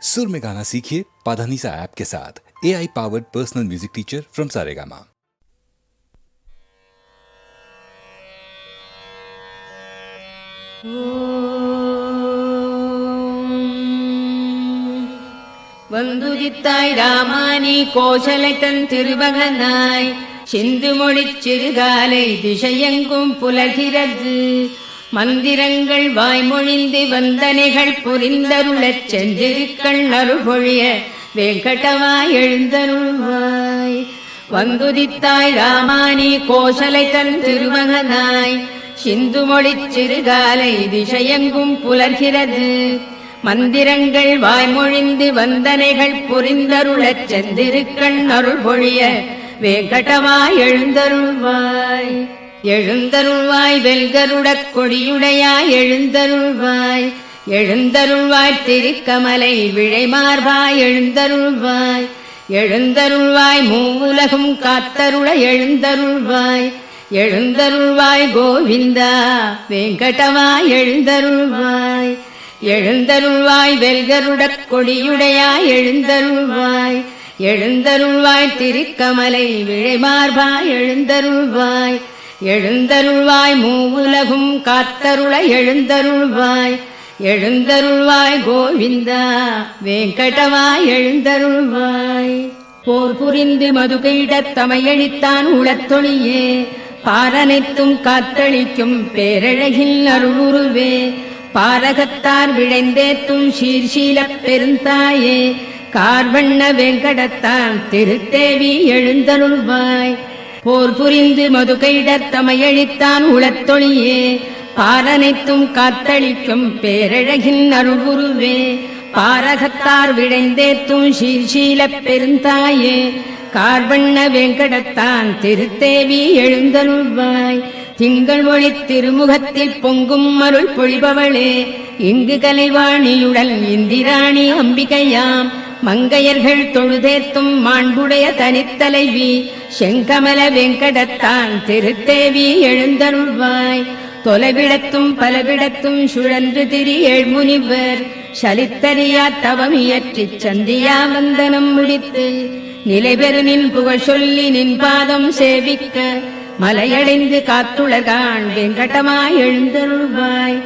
सुर में गाना सीखिए पाधानीसा ऐप के साथ। AI powered personal music teacher from Saregama. வந்துதித்தாய் ராமானி கோசலைத்தன் திருமகனாய் சிந்து மொழிச் சிறுகாலை திசையெங்கும் புலர்கிறது. மந்திரங்கள் வாய்மொழிந்து வந்தனைகள் புரிந்தருளச் சென்றிருக்கள் அருள்பொழிய வெங்கடவாய் எழுந்தருள்வாய். வந்துதித்தாய் ராமானி கோசலைத்தன் திருமகனாய் சிந்து மொழிச் சிறுகாலை திசையெங்கும் புலர்கிறது. மந்திரங்கள் வாய்மொழிந்து வந்தனைகள் புரிந்தருளச் சென்றிருக்கள் அருள்பொழிய வெங்கடவாய் எழுந்தருள்வாய். எழுந்தருள்வாய் வெல்கருடக் கொடியுடையாய் எழுந்தருள்வாய். எழுந்தருள்வாய் திருக்கமலை விழைமார்பாய் எழுந்தருள்வாய். எழுந்தருள்வாய் மூவுலகும் காத்தருள எழுந்தருள்வாய். எழுந்தருள்வாய் கோவிந்தா வெங்கடவாய் எழுந்தருள்வாய். எழுந்தருள்வாய் வெல்கருடக் கொடியுடையாய் எழுந்தருள்வாய். எழுந்தருள்வாய் திருக்கமலை விழைமார்பாய் எழுந்தருள்வாய். எழுந்தருள்வாய் மூவுலகும் காத்தருள எழுந்தருள்வாய். எழுந்தருள்வாய் கோவிந்தா வெங்கடவாய் எழுந்தருள்வாய். போர் புரிந்து மதுகையிடத் தமையழித்தான் உளத்தொழியே பாரனைத்தும் காத்தளிக்கும் பேரழகில் அருளுருவே. பாரகத்தார் விழைந்தேத்தும் சீர்ஷீலப் பெருந்தாயே கார்வண்ண வெங்கடத்தான் திருத்தேவி எழுந்தருள்வாய். போர் புரிந்து மதுகையிடத் தமையழித்தான் உளத்தொழியே பாரனைத்தும் காத்தளிக்கும் பேரழகின் அருள்குருவே. பாரகத்தார் விழைந்தேத்தும் சீர்ஷீலப் பெருந்தாயே கார்வண்ண வெங்கடத்தான் திருத்தேவி எழுந்தருள்வாய். திங்கள் ஒளித் திருமுகத்தில் பொங்கும் அருள் பொழிபவளே இங்கு கலைவாணியுடன் இந்திராணி அம்பிகையாம். மங்கையர்கள் தொழுதேத்தும் மாண்புடைய தனித்தலைவி செங்கமல வெங்கடத்தான் திருத்தேவி எழுந்தருள்வாய். தொலைவிடத்தும் பலவிடத்தும் சுழன்று திரி ஏழ்முனிவர் சலித்தறியா தவமியற்றிச் சந்தியா வந்தனம் முடித்து நிலைபெறு நின் புகழ் சொல்லி நின் பாதம் சேவிக்க மலையடைந்து காத்துலகான் வெங்கடமாய் எழுந்தருள்வாய்.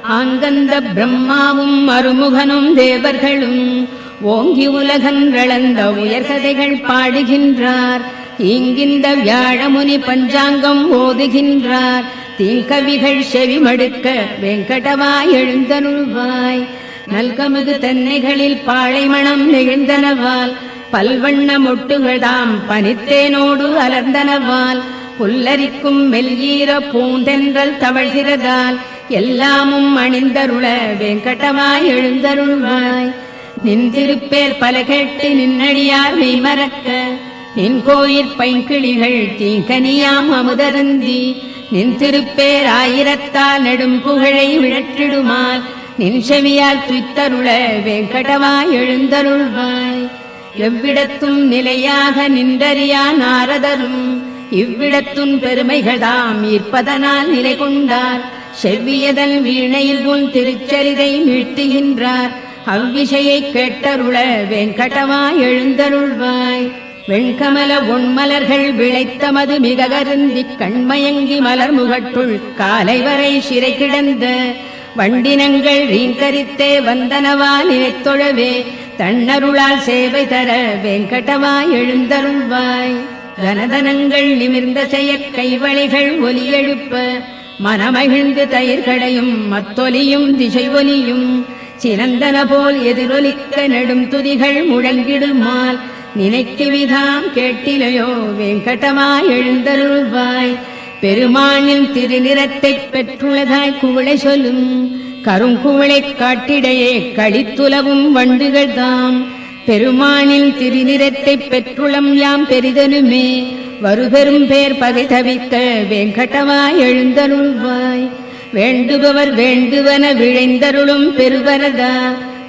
ஆங்கந்த பிரம்மாவும் அருமுகனும் தேவர்களும் ஓங்கி உலகன்றளந்த உயர்கதைகள் பாடுகின்றார். இங்கிந்த வியாழமுனி பஞ்சாங்கம் ஓதுகின்றார். தீங்கவிகள் செவிமடுக்க வெங்கடவாய் எழுந்தருள்வாய். நல்கமுது தென்னைகளில் பாழைமணம் நெகிழ்ந்தனவால் பல்வண்ண மொட்டுகள்தாம் பனித்தேனோடு அலர்ந்தனவால் புல்லரிக்கும் மெல்ஈர பூந்தென்றல் தவழ்கிறதால் எல்லாமும் அணிந்தருள வெங்கடவாய் எழுந்தருள்வாய். நின் திருப்பேர் பல கேட்டு நின்னடியார் மெய்மறக்க நின் கோயிற் பைங்கிளிகள் தீங்கனியாம் அமுதருந்தி நின் திருப்பேர் ஆயிரத்தால் நெடும் புகழை விழற்றிடுமால் நின் செவியால் துய்த்தருள வெங்கடவாய் எழுந்தருள்வாய். எவ்விடத்தும் நிலையாக நின்றறியா நாரதரும் இவ்விடத்துன் பெருமைகள்தாம் ஈர்ப்பதனால் நிலை கொண்டார். செவ்வியதன் வீணையில் உன் திருச்சரிதை மீட்டுகின்றார். அவ்விஷயை கேட்டருள வெங்கடவாய் எழுந்தருள்வாய். வெண்கமல ஒன்மலர்கள் விளைத்தமது மிக கருந்திக் கண்மயங்கி மலர் முகட்டுள் காலை வரை சிறை கிடந்த வண்டினங்கள் ரீங்கரித்தே வந்தனவா நினைத்தொழவே தன்னருளால் சேவை தர வெங்கடவாய் எழுந்தருள்வாய். கனதனங்கள் நிமிர்ந்த செயற் கைவளைகள் ஒலி எழுப்ப மனமகிழ்ந்து தயிர்களையும் மத்தொலியும் திசை ஒலியும் சினந்தன போல் எதிரொலிக்க நெடும் துதிகள் முழங்கிடுமால் நினைக்குவிதாம் கேட்டிலையோ வெங்கடவாய் எழுந்தருள்வாய். பெருமானின் திருநிறத்தைப் பெற்றுள்ளதாய் குவளை சொல்லும் கருங்குவளைக் காட்டிடையே கடித்துலவும் வண்டுகள் தாம். பெருமானின் திருநிறத்தைப் பெற்றுளம் யாம் பெரிதனுமே வருபெரும் பேர் பகை தவிக்க வெங்கடவாய் எழுந்தருள்வாய். வேண்டுபவர் வேண்டுவன விழைந்தருளும் பெருவரதா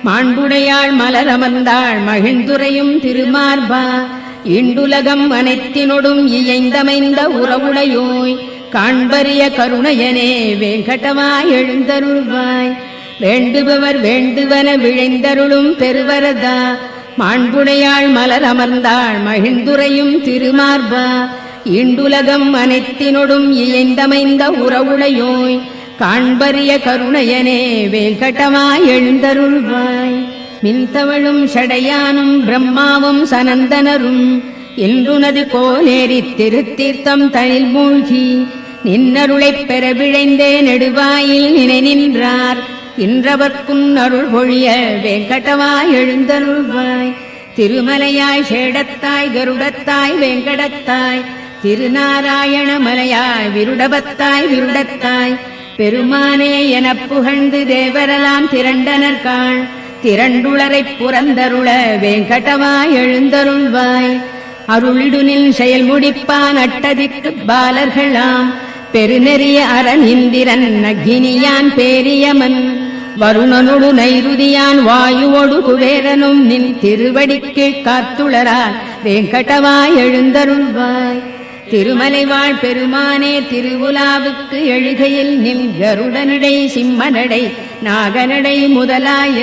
மாண்புடையாள் மலரமர்ந்தாள் மகிழ்ந்துரையும் திருமார்பா. இண்டுலகம் அனைத்தினொடும் இயைந்தமைந்த உறவுடையோய் காண்பரிய கருணையனே வெங்கடவாய் எழுந்தருள்வாய். வேண்டுபவர் வேண்டுவன விழைந்தருளும் பெருவரதா, மாண்புடையாள் மலர் அமர்ந்தாள் மகிழ்ந்துரையும் திருமார்பா, ஈண்டுலகம் அனைத்தினொடும் இயைந்தமைந்த உறவுடையோய், காண்பரிய கருணையனே வேங்கடமாய் எழுந்தருள்வாய். மின்தவழும் சடையானும் பிரம்மாவும் சனந்தனரும் இன்றுனது கோலேரித் திருத்தீர்த்தம் தனில் மூழ்கி, நின்னருளைப் பெற விழைந்தே நெடுவாயில் நினை நின்றார், இன்றவர்க்குன் அருள் பொழிய வேங்கடமாய் எழுந்தருள்வாய். திருமலையாய் சேடத்தாய் கருடத்தாய் வேங்கடத்தாய், திருநாராயண மலையாய் விருடபத்தாய் விருடத்தாய், பெருமானே எனப் புகழ்ந்து தேவரெல்லாம் திரண்டனர்காள், திரண்டுளரைப் புறந்தருள வேங்கடமாய் எழுந்தருள்வாய். அருளிடுனில் செயல் முடிப்பான் அட்டதிக்கு பாலர்களாம், பெருநெறிய அரண் இந்திரன் அக்னியான் பேரியமன், வருணனொடு நைருதியான் வாயுவொடு குபேரனும் நின் திருவடிக்கு காத்துளரால் வேங்கடமாய் எழுந்தருள்வாய். திருமலைவாழ் பெருமானே திருவுலாவுக்கு எழுகையில் நின் கருடனடை சிம்மனடை நாகனடை முதலாய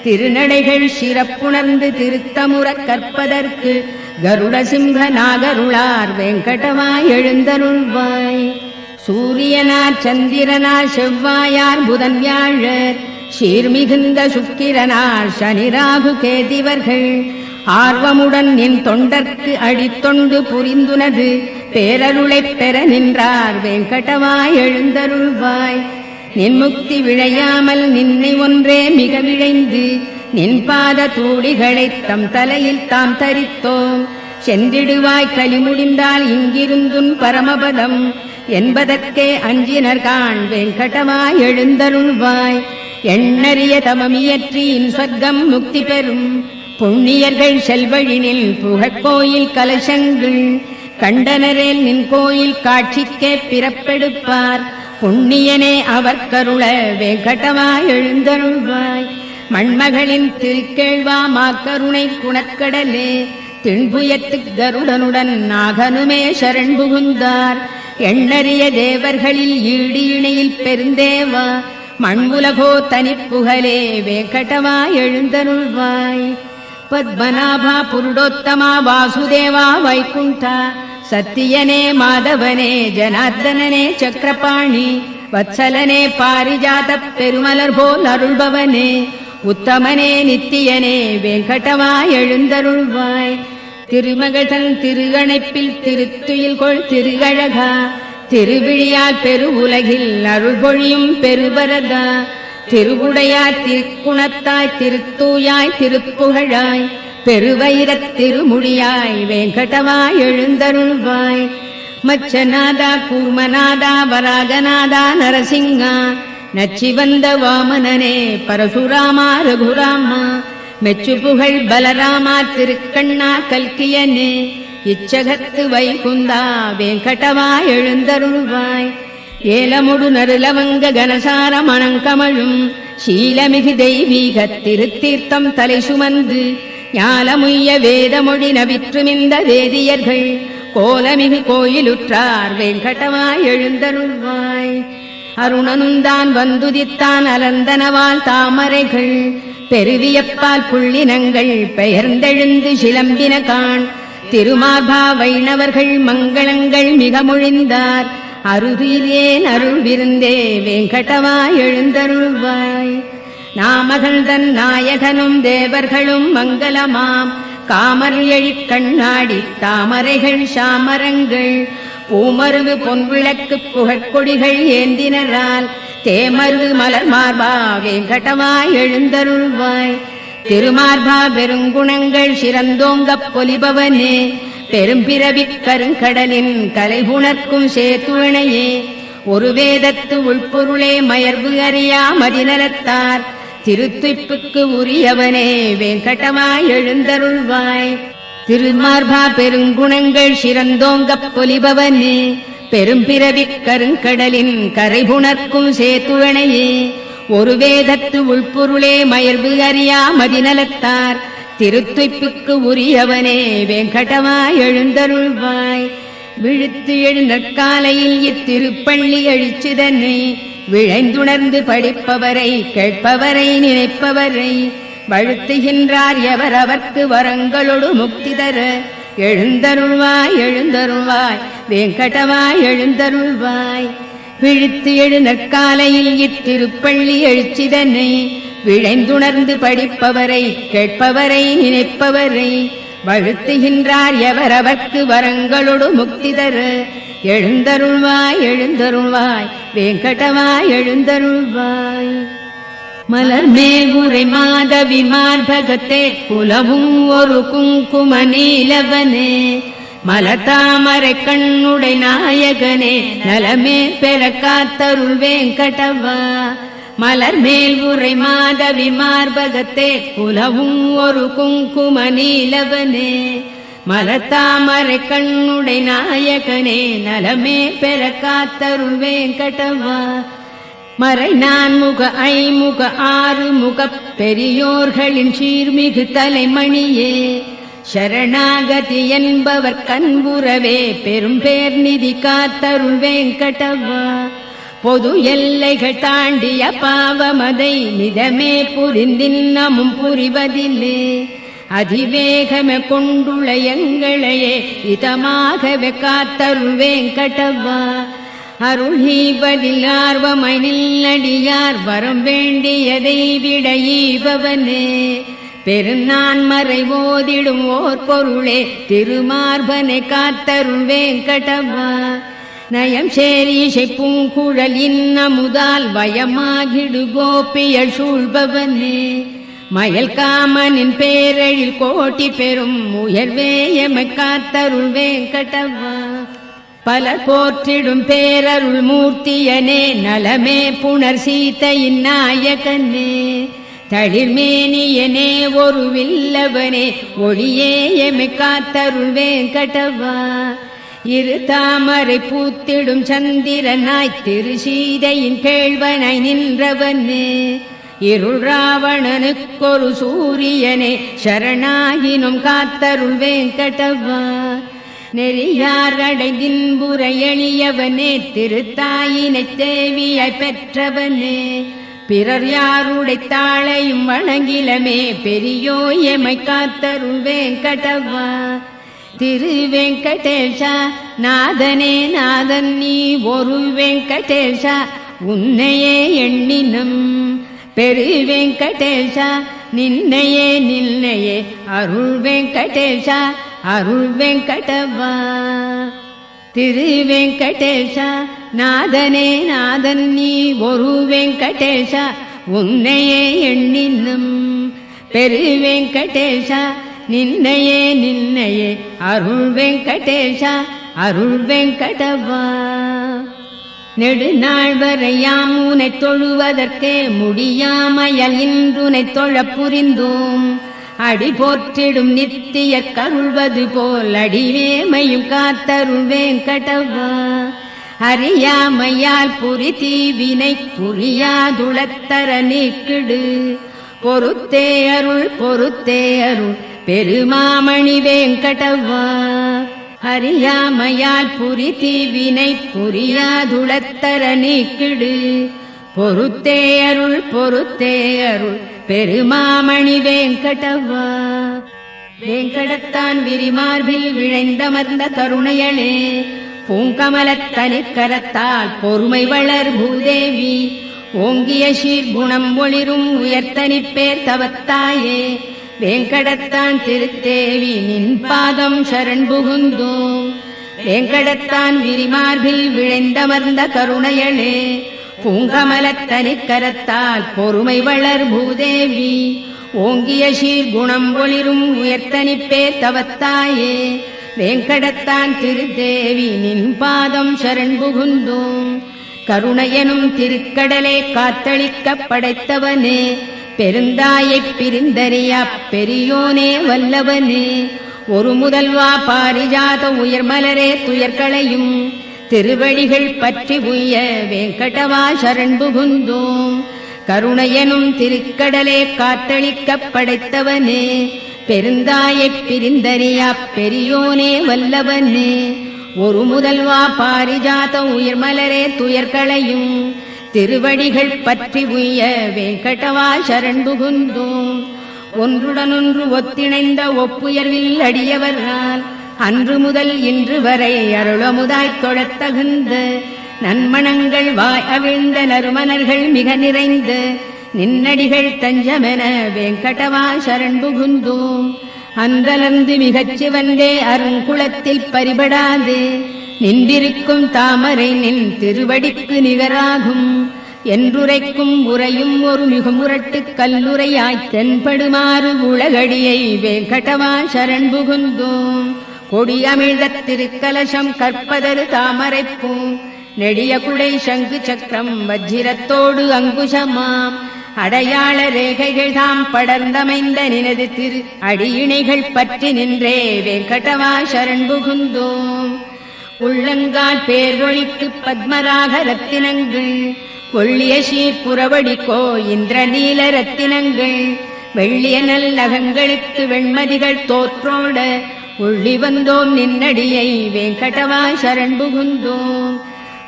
திருநடைகள் சிறப்புணர்ந்து திருத்தமுறக் கற்பதற்கு கருட சிம்ஹ நாகருளார் வேங்கடமாய் எழுந்தருள்வாய். சூரியனார் சந்திரனார் செவ்வாயார் புதன் வியாழர், சீர்மிகுந்த சுக்கிரனார் சனிராகு கேதிவர்கள், ஆர்வமுடன் என் தொண்டர்க்கு அடித்தொண்டு புரிந்துனது பேரருளைப் பெற நின்றார் வேங்கடமாய் எழுந்தருள்வாய். நின் முக்தி விழையாமல் நின்னை ஒன்றே மிக விழைந்து, நின் பாத தூளிகளைத் தம் தலையில் தாம் தரித்தோம், சென்றிடுவாய் கலிமுடிந்தால் இங்கிருந்துன் பரமபதம் என்பதற்கே அஞ்சினர்காண் வேங்கடமாய் எழுந்தருள்வாய். எண்ணறிய தமமியற்றியின் சொர்க்கம் முக்தி பெறும் புண்ணியர்கள் செல்வழினில் புகழ்கோயில் கலசங்கள், கண்டனரேல் நின் கோயில் காட்சிக்கே பிறப்பெடுப்பார், புண்ணியனே அவர் கருள வேங்கடமாய் எழுந்தருள்வாய். மண்மகளின் திருக்கேழ்வா மாக்கருணை குணக்கடலே, திண்புயத்து கருடனுடன் நாகனுமே சரண் புகுந்தார், எண்ணறிய தேவர்களில் ஈடு இணையில் பெருந்தேவா, மண்புலகோ தனிப்புகழே வேங்கடமாய் எழுந்தருள்வாய். பத்மநாபா புருடோத்தமா வாசுதேவா வைகுண்டா, சத்தியனே மாதவனே ஜனார்தனனே சக்கரபாணி, வத்சலனே பாரிஜாத பெருமலர் போல் அருள்பவனே, உத்தமனே நித்தியனே வேங்கடமாய் எழுந்தருள்வாய். திருமகதன் திருகணைப்பில் திருத்துயில் கொள் திருகழகா, திருவிழியால் பெரு உலகில் அருள் பொழியும் பெருவரதா, திருவுடையார் திருக்குணத்தாய் திருத்தூயாய் திருப்புகழாய், பெருவைரத் திருமுடியாய் வேங்கடமாய் எழுந்தருள்வாய். மச்சநாதா கூர்மநாதா வராகநாதா நரசிங்கா, நச்சிவந்த வாமனனே பரசுராமா ரகுராமா, மெச்சு புகழ் பலராமா திருக்கண்ணா கல்கியனே, இச்சகத்து வைகுந்தா வேங்கடமாய் எழுந்தருள்வாய். ஏலமுடு நருலவங்க கனசார மணங்கமழும் சீலமிகு தெய்வீக திருத்தீர்த்தம் தலை சுமந்து, ஞாலமுய்ய வேதமொழி நவிற்றுமிந்த வேதியர்கள் கோலமிகு கோயிலுற்றார் வேங்கடமாய் எழுந்தருள்வாய். அருணனுந்தான் வந்துதித்தான் அலந்தனவால் தாமரைகள், பெருவியப்பால் புள்ளினங்கள் பெயர்ந்தெழுந்து சிலம்பின காண், திருமார்பா வைணவர்கள் மங்களங்கள் மிக மொழிந்தார், அருகிலேன் அருள் விருந்தே வேங்கடமாய் எழுந்தருள்வாய். நாமகள்தன் நாயகனும் தேவர்களும் மங்களமாம், காமர் எழிற் கண்ணாடி தாமரைகள் சாமரங்கள், பூமருவு பொன்விளக்கு புகழ்கொடிகள் ஏந்தினரால், தேமருவு மலர் மார்பா வேங்கடமாய் எழுந்தருள்வாய். திருமார்பா பெருங்குணங்கள் சிறந்தோங்கப் பொலிபவனே, பெரும்பிறவிக் கருங்கடலின் கலைபுணர்க்கும் சேத்துணையே, ஒரு வேதத்து உள்பொருளே மயர்வு அறியா மதிநலத்தார், திருத்துய்ப்புக்கு உரியவனே வேங்கடமாய் எழுந்தருள்வாய். திருமார்பா பெருங்குணங்கள் சிறந்தோங்கப் பொலிபவனே, பெரும்பிறவிக் கருங்கடலின் கரைபுணர்க்கும் சேத்துணையே, ஒரு வேதத்து உள்பொருளே மயர்வு அறியா மதிநலத்தார், திருத்துய்ப்புக்கு உரியவனே வேங்கடமாய் எழுந்தருள்வாய். விழுத்து எழுந்தற்காலையில் இத்திருப்பள்ளி அழிச்சுதன்னை, விழைந்துணர்ந்து படிப்பவரை கேட்பவரை நினைப்பவரை வழுத்துகின்றார் எவர் அவர்க்கு வரங்களொடு முக்தி தர எழுந்தருள்வாய் எழுந்தருள்வாய் வெங்கடவாய் எழுந்தருள்வாய். விழித்து எழு நற்காலையில் இத்திருப்பள்ளி எழுச்சிதனை விழைந்துணர்ந்து படிப்பவரை கேட்பவரை நினைப்பவரை வழுத்துகின்றார் எவர் அவர்க்கு வரங்களொடு முக்தி தர எழுந்தருள்வாய் எழுந்தருள்வாய் வெங்கடவாய் எழுந்தருள்வாய். மலர் மேல் உரை மாதவி மார்பகத்தே குலவும் ஒரு குங்கும நீலவனே மலதாமரை கண்ணுடை நாயகனே நலமே பெற காத்தருள் வெங்கடவா. மலர் மேல் உரை மாதவி மார்பகத்தே குலவும் ஒரு குங்கும நீலவனே மலதாமரை கண்ணுடை நாயகனே நலமே பெற காத்தருள் வெங்கடவா. மறை நான்முக ஐமுக ஆறுமுக பெரியோர்களின் சீர்மிகு தலைமணியே சரணாகதி என்பவர் கண்புறவே பெரும் பேர் நிதி காத்தருள் வெங்கடவா. பொது எல்லைகள் தாண்டிய பாவமதை நிதமே புரிந்தின்னமும் புரிவதில்லே அதிவேகமே கொண்டுள்ள எங்களையே இதமாகவே காத்தருள் வெங்கடவா. அருள்ஹீவதில் ஆர்வமாய் நில்லடியார் வரம் வேண்டியதை விட ஈபவனே பெருநான் மறை ஓதிடும் ஓர் பொருளே திருமார்பனை காத்தருள் வெங்கடவா. நயம் சேரீசை பூங்குழல் இன்னமுதால் வயமாகிடு கோபியல் சூழ்பவனே மயல் காமனின் பேரழில் கோட்டி பெறும் உயர்வே எமை காத்தருள் வெங்கடவா. பல போற்றிடும் பேரருள் மூர்த்தியனே நலமே புனர் சீதையின் நாயகனே தளிர்மேனியனே ஒரு வில்லவனே ஒளியே எமை காத்தருள் வெங்கடவா. இரு தாமரை பூத்திடும் சந்திரனாய் திரு சீதையின் கேள்வனாய் நின்றவனே இருள் ராவணனுக்கொரு சூரியனே சரணாகினும் காத்தருள் வெங்கடவா. நெறியார் அடைதின்புற எளியவனே திருத்தாயினை தேவியாய் பெற்றவனே பிறர் யாருடை தாளையும் வணங்கிலமே பெரியோ எமை காத்தருள் வெங்கடவா. திரு வெங்கடேஷா நாதனே நாதன் நீ ஒரு வெங்கடேஷா உன்னையே எண்ணினம் பெரு வெங்கடேஷா நின்னையே நின்னையே அருள் வெங்கடேஷா அருள் வெங்கடவா. திரு வெங்கடேஷா நாதனே நாதன் நீ ஒரு வெங்கடேஷா உன்னையே எண்ணினும் பெரு வெங்கடேஷா நின்னையே நின்னையே அருள் வெங்கடேஷா அருள் வெங்கடவா. நெடுநாள் வரையாம் உனை தொழுவதற்கே முடியாமையல் இன்றுனை தொழ புரிந்தோம் அடி போற்றிடும் நித்திய கருள்வது போல் அடிவேமையும் காத்தருள் வெங்கடவா. அறியாமையால் புரி தீவினை புரியாதுளத்தர நீக்கிடு பொறுத்தே அருள் பெருமாமணி வெங்கடவா. அறியாமையால் புரி தீவினை புரியாதுளத்தர நீக்கிடு பொறுத்தே அருள் பெருமாமணி வெங்கடவா. வேங்கடத்தான் விரிமார்பில் விழைந்தமர்ந்த கருணையளே பூங்கமலத்தனிற் கரத்தால் பொறுமை வளர் பூதேவி ஓங்கிய சீர்குணம் ஒளிரும் உயர்த்தனிப்பேர் தவத்தாயே வேங்கடத்தான் திருத்தேவி நின் பாதம் சரண் புகுந்தோம். வேங்கடத்தான் விரிமார்பில் விழைந்தமர்ந்த கருணையளே பூங்கமலத்தனிற் கரத்தால் பொறுமை வளர் பூதேவி ஓங்கிய சீர்குணம் ஒளிரும் உயர்த்தனிப்பேர் தவத்தாயே வேங்கடத்தான் திருத்தேவி நின் பாதம் சரண் புகுந்தோம். கருணையனும் திருக்கடலே காத்தளிக்க படைத்தவனே பெருந்தாயைப் பிரிந்தறியா பெரியோனே வல்லவனே ஒரு முதல்வா பாரிஜாத உயர்மலரே துயர்களையும் திருவடிகள் பற்றி உய்ய வேங்கடவா சரண் புகுந்தோம். கருணையனும் திருக்கடலே காத்தளிக்க படைத்தவனே பெருந்தாயைப் பிரிந்தறியா பெரியோனே வல்லவனே ஒரு முதல்வா பாரிஜாத உயர்மலரே துயர்களையும் திருவடிகள் பற்றி உய்ய வெங்கடவா சரண் புகுந்தோம். ஒன்றுடனொன்று ஒத்திணைந்த ஒப்புயர்வில் அடியவரால் அன்று முதல் இன்று வரை அருளமுதாய்த் தொழத் தகுந்த நன்மணங்கள் வாய் அவிழ்ந்த நறுமணர்கள் மிக நிறைந்த நின்னடிகள் தஞ்சமென வெங்கடவா சரண் புகுந்தோம். அன்றலர்ந்து மிகச் சிவந்தே அருங்குளத்தில் பரிபடாது நின்றிருக்கும் தாமரை நின் திருவடிக்கு நிகராகும் என்றுரைக்கும் உரையும் ஒரு மிகுமுரட்டு கல்லுரையாய்த் தென்படுமாறு உலகடியை வெங்கடவா சரண் புகுந்தோம். கொடியமிழ்த திருக்கலசம் கற்பதரு தாமரைப்பூ நெடிய குடை சங்கு சக்கரம் வஜ்ரத்தோடு அங்குசமாம் அடையாள ரேகைகள் தாம் படர்ந்தமைந்த நினது திரு அடியிணைகள் பற்றி நின்றே வெங்கடவா சரண் புகுந்தோம். உள்ளங்கால் பேரொழிக்கு பத்மராக ரத்தினங்கள் கொள்ளிய சீர்புறவடிக்கோ இந்திர நீல ரத்தினங்கள் வெள்ளிய நல்லகங்களுக்கு வெண்மதிகள் தோற்றோட உள்ளி வந்தோம் நின்னடியை வெங்கடவா சரண் புகுந்தோம்.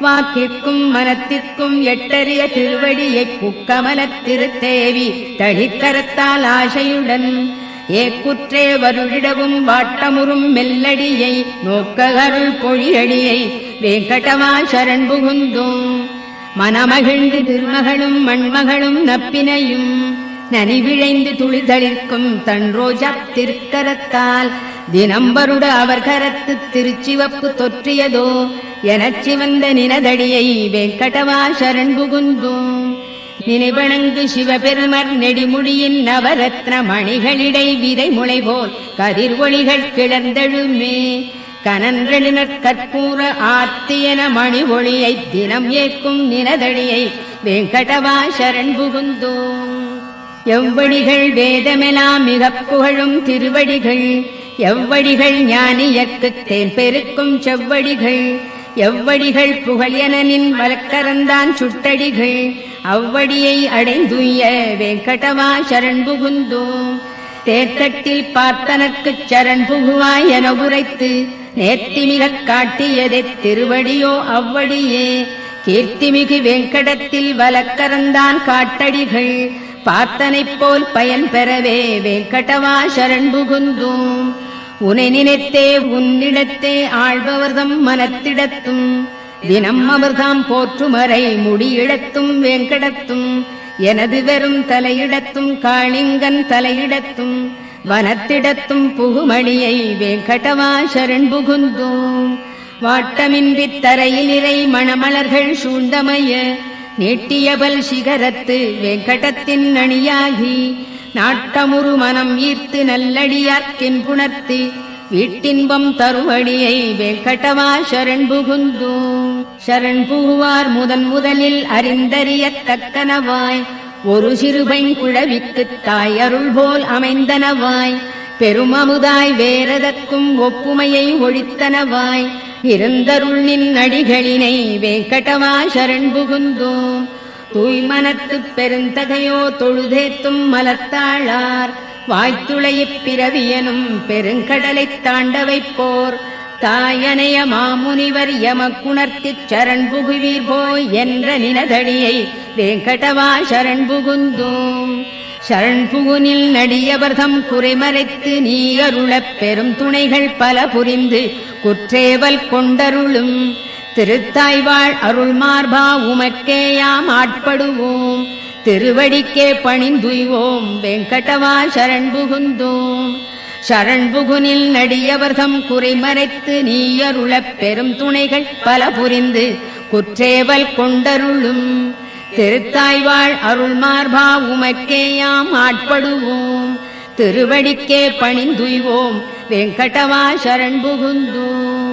வாக்கிற்கும் மனத்திற்கும் எட்டறிய திருவடியை புக்கமலத் திருத்தேவி தளிக்கரத்தால் ஆசையுடன் ஏக்குற்றே வருழிடவும் வாட்டமுறும் மெல்லடியை நோக்க அருள் பொழியடியை வெங்கடவா சரண் புகுந்தோம். மனமகிழ்ந்து திருமகளும் மண்மகளும் நப்பினையும் நனிவிழைந்து துளிதளிர்க்கும் தன் ரோஜா திருக்கரத்தால் தினம்பருட அவர் கரத்து திருச்சிவப்பு தொற்றியதோ எனச் சிவந்த நினதடியை வெங்கடவா சரண் புகுந்தோம். நினைவணங்கு சிவபெருமர் நெடிமுடியின் நவரத்ன மணிகளிடை விதை முளை போல் கதிர் ஒளிகள் கிளர்ந்தெழுமே கனன்றெழுநற் கற்பூர ஆர்த்தியன மணி ஒளியை தினம் ஏற்கும் நினதடியை வெங்கடவா சரண் புகுந்தோம். எவ்வடிகள் வேதமெலாம் மிகப் புகழும் திருவடிகள் எவ்வடிகள் ஞானியர்க்குத் தேன் பெருக்கும் செவ்வடிகள் எவ்வடிகள் புகழெனின் வழக்கரந்தான் சுட்டடிகள் அவ்வடியை அடைந்துய வெங்கடவா சரண் புகுந்தோம். தேர்தட்டில் பார்த்தனர்க்குச் சரண் புகுவாய் என உரைத்து நேர்த்திமிகக் காட்டியதை திருவடியோ அவ்வடியே கீர்த்திமிகு வெங்கடத்தில் வலக்கரந்தான் காட்டடிகள் பார்த்தனைப் போல் பயன் பெறவே வெங்கடவா சரண் புகுந்தோம். உனை நினைத்தே உன்னிடத்தே ஆழ்பவர்தம் மனத்திடத்தும் தினம் அவர்தாம் போற்றுமறை முடியிடத்தும் வெங்கடத்தும் எனது வெறும் தலையிடத்தும் காளிங்கன் தலையிடத்தும் வனத்திடத்தும் புகுமணியை வெங்கடவா சரண் புகுந்தோம். வாட்டமின்றித் தரையில் இறை மணமலர்கள் சூழ்ந்தமைய நீட்டியபல் சிகரத்து வெங்கடத்தின் அணியாகி நாட்டமுறு மனம் ஈர்த்து நல்லடியார்க்கின் புணர்த்து வீட்டின்பம் தருவடியை வெங்கடவா சரண் புகுந்தோம். சரண் புகுவார் முதலில் அறிந்தறியத்தக்கனவாய் ஒரு சிறுபைங் குழவிக்குத் தாய் அருள் போல் அமைந்தனவாய் பெருமமுதாய் வேறதற்கும் ஒப்புமையை ஒழித்தனவாய் இருந்தருள் நின் அடிகளினை வெங்கடவா சரண் புகுந்தோம். தூய்மனத்துப் பெருந்தகையோ தொழுதேத்தும் மலத்தாளார் வாய்த்துளையிப் பிறவியனும் பெருங்கடலைத் தாண்ட வைப்போர் தாயனைய மாமுனிவர் எமக்குணர்த்திச் சரண் புகுவீர் போய் என்ற நினதடியை வெங்கடவா சரண் புகுந்தோம். சரண் புகுனில் நடியவர்தம் குறைமறைத்து நீ அருளப் பெரும் துணைகள் பல புரிந்து குற்றேவல் கொண்டருளும் திருத்தாய்வாழ் அருள் மார்பா உமக்கேயாம் ஆட்படுவோம் திருவடிக்கே பணிந்துய்வோம் வெங்கடவா சரண் புகுந்தோம். சரண் புகுனில் நடியவர்தம் குறைமறைத்து நீ அருளப் பெரும் துணைகள் பல புரிந்து குற்றேவல் கொண்டருளும் திருத்தாய்வாழ் அருள் மார்பா உமக்கேயாம் ஆட்படுவோம் திருவடிக்கே பணிந்துய்வோம் வெங்கடவா சரண் புகுந்தோம்.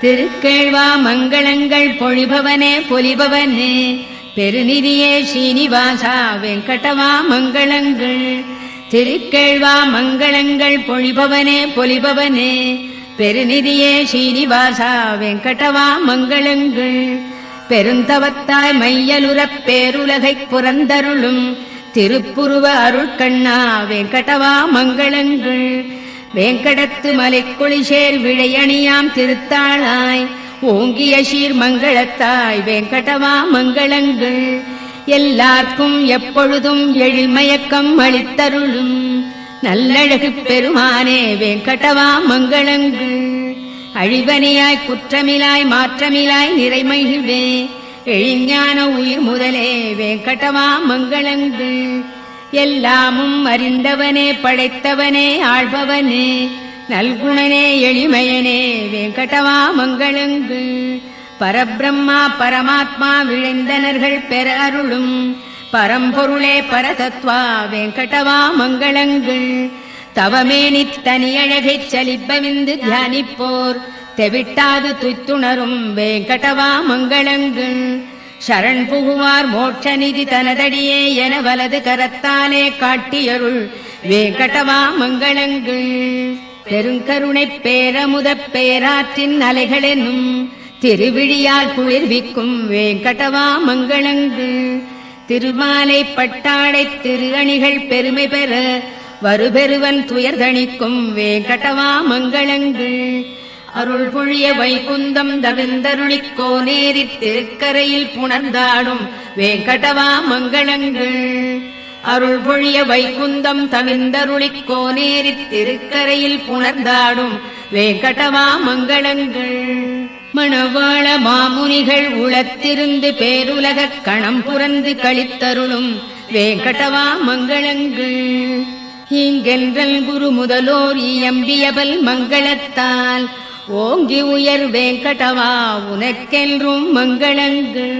திருக்கேழ்வா மங்களங்கள் பொழிபவனே பொலிபவனே பெருநிதியே ஸ்ரீனிவாசா வெங்கடவா மங்களங்கள் திருக்கேழ்வா மங்களங்கள் பொழிபவனே பொலிபவனே பெருநிதியே ஸ்ரீனிவாசா வெங்கடவா மங்களங்கள் பெருந்தவத்தாய் மையலுறப் பேருலகைப் புறந்தருளும் திருப்புருவ அருட்கண்ணா வெங்கடவா மங்களங்கள் வேங்கடத்து மலைக்குளிசேர் விழையணியாம் திருத்தாளாய் ஓங்கிய சீர் மங்களத்தாய் வெங்கடவா மங்களங்கள் எல்லார்க்கும் எப்பொழுதும் எழில்மயக்கம் அளித்தருளும் நல்லழகு பெருமானே வெங்கடவா மங்களங்கள் அழிவனியாய் குற்றமிலாய் மாற்றமிலாய் நிறைமகிழ்வே எழிஞான உயிர் முதலே வெங்கடவா மங்களங்கள் எல்லாமும் அறிந்தவனே படைத்தவனே ஆள்பவனே நல்குணனே எளிமையனே வெங்கடவா மங்களங்கள் பரபிரம்மா பரமாத்மா விழைந்தனர்கள் பெற அருளும் பரம்பொருளே பரதத்வா வெங்கடவா மங்களங்கள் தவமேனி தனியழகைச் சலிப்பவிந்து தியானிப்போர் தெவிட்டாது துய்த்துணரும் வெங்கடவா மங்களங்கள் சரண் புகுவார் மோட்ச நிதி தனதடியே என வலது கரத்தாலே காட்டியருள் வெங்கடவா மங்களங்கள் பெருங்கருணை பேரமுதப் பேராற்றின் அலைகளென்னும் திருவிழியால் குளிர்விக்கும் வெங்கடவா மங்களங்கள் திருமாலை பட்டாடை திரு அணிகள் பெருமை பெற வருபெருவன் துயர்தணிக்கும் வெங்கடவா மங்களங்கள் அருள் பொழிய வைகுந்தம் தவிர்ந்தருளிக் கோனேரித் திருக்கரையில் புணர்ந்தாடும் வெங்கடவா மங்களங்கள் அருள் பொழிய வைகுந்தம் தவிர்ந்தருளிக் கோனேரித் திருக்கரையில் புணர்ந்தாடும் வெங்கடவா மங்களங்கள் மணவாள மாமுனிகள் உளத்திருந்து பேருலகக் கணம் புரந்து கழித்தருளும் வெங்கடவா மங்களங்கள் இங்கென்றல் குரு முதலோர் இயம்பியபல் மங்களத்தால் ஓங்கி உயர் வெங்கடவா உனக்கென்றும் மங்களங்கள்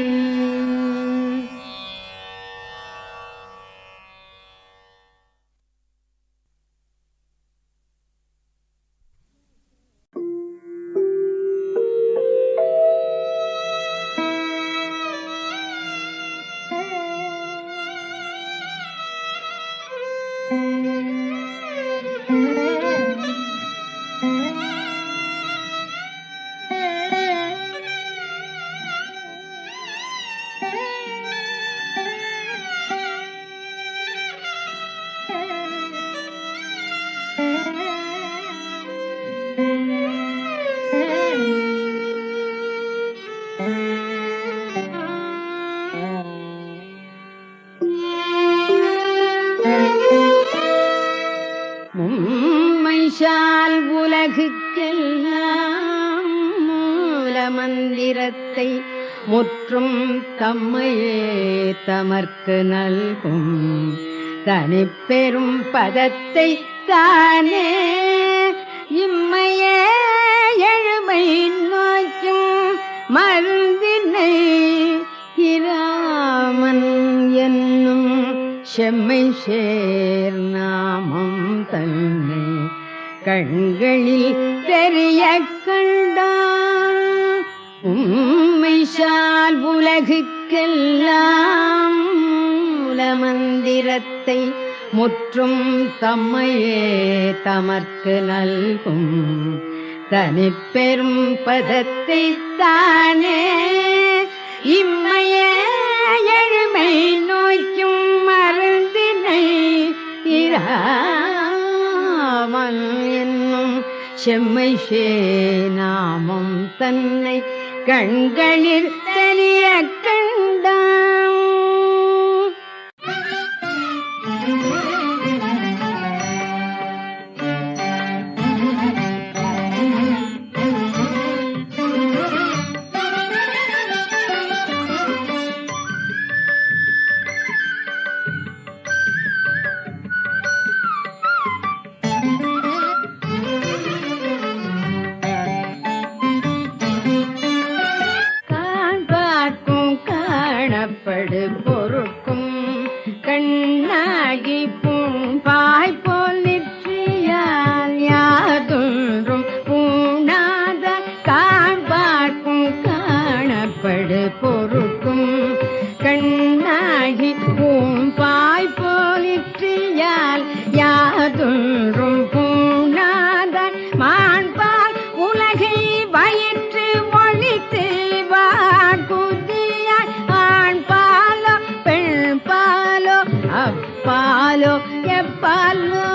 மும்மைசால் உலகுக்கெல்லாம் மூல மந்திரத்தை முற்றும் தம்மையே தமர்க்கு நல்கும் தனிப்பெரும் பதத்தை தானே இம்மையே எழுமை நோக்கும் மருந்தினை இராமன் என்னும் செம்மை சேர் நாமம் தன்னை கண்களில் தெரிய கண்டான் உம்மைசால் உலகுக்கெல்லாம் மூல மந்திரத்தை முற்றும் தம்மையே தமர்க்கு நல்கும் தனிப்பெரும் பதத்தை தானே இம்மையே எழுமை நோய்க்கும் மருந்தினை இராமன் என்னும் செம்மை சேநாமம் தன்னை கண்களில் தெரிய கண்டான் படு பொருட்கும் கண்ணாகி பூம்பாய் போல் நிற்றியால் யாதொன்றும் பூணாத காண்பார்க்கும் காணப்படு பொருட்கும் கண்ணாகி பூம்பாய் போல் நிற்றியால் யாதொன்றும் பூணாத மாண்பால் உலகை வயிற்று ஒழித்து வாக்குதியாய் ஆண்பாலோ பெண் பாலோ அப்பாலோ எப்பாலோ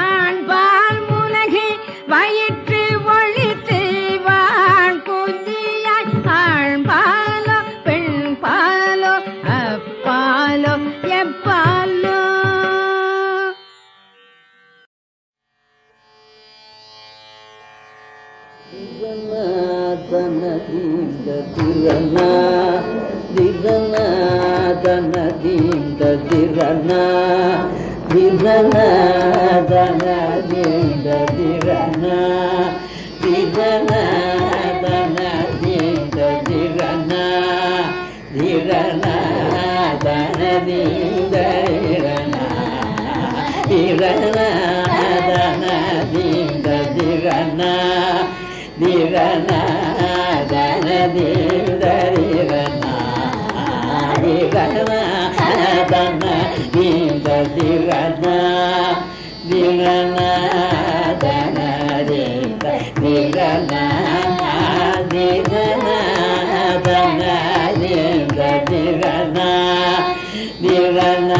ஆண்பால் உலகை வயிற்று ஒழித்து வாக்குதியாய் ದೀಂದ ದಿರನ ದಿರನ ದನ ದೀಂದ ದಿರನ ದಿರನ ದನ ದೀಂದ ದಿರನ ದಿರನ ದನ ದೀಂದ ದಿರನ ದಿರನ ದನ ದೀಂದ ದಿರನ ದಿರನ ದನ ದೀಂದ ದಿರನ ದಿರನ ದನ ದೀಂದ ದಿರನ ದಿರನ ದನ ದೀಂದ ದಿರನ ದಿರನ ದನ ದೀಂದ ದಿರನ ದಿರನ ದನ ದೀಂದ ದಿರನ ದಿರನ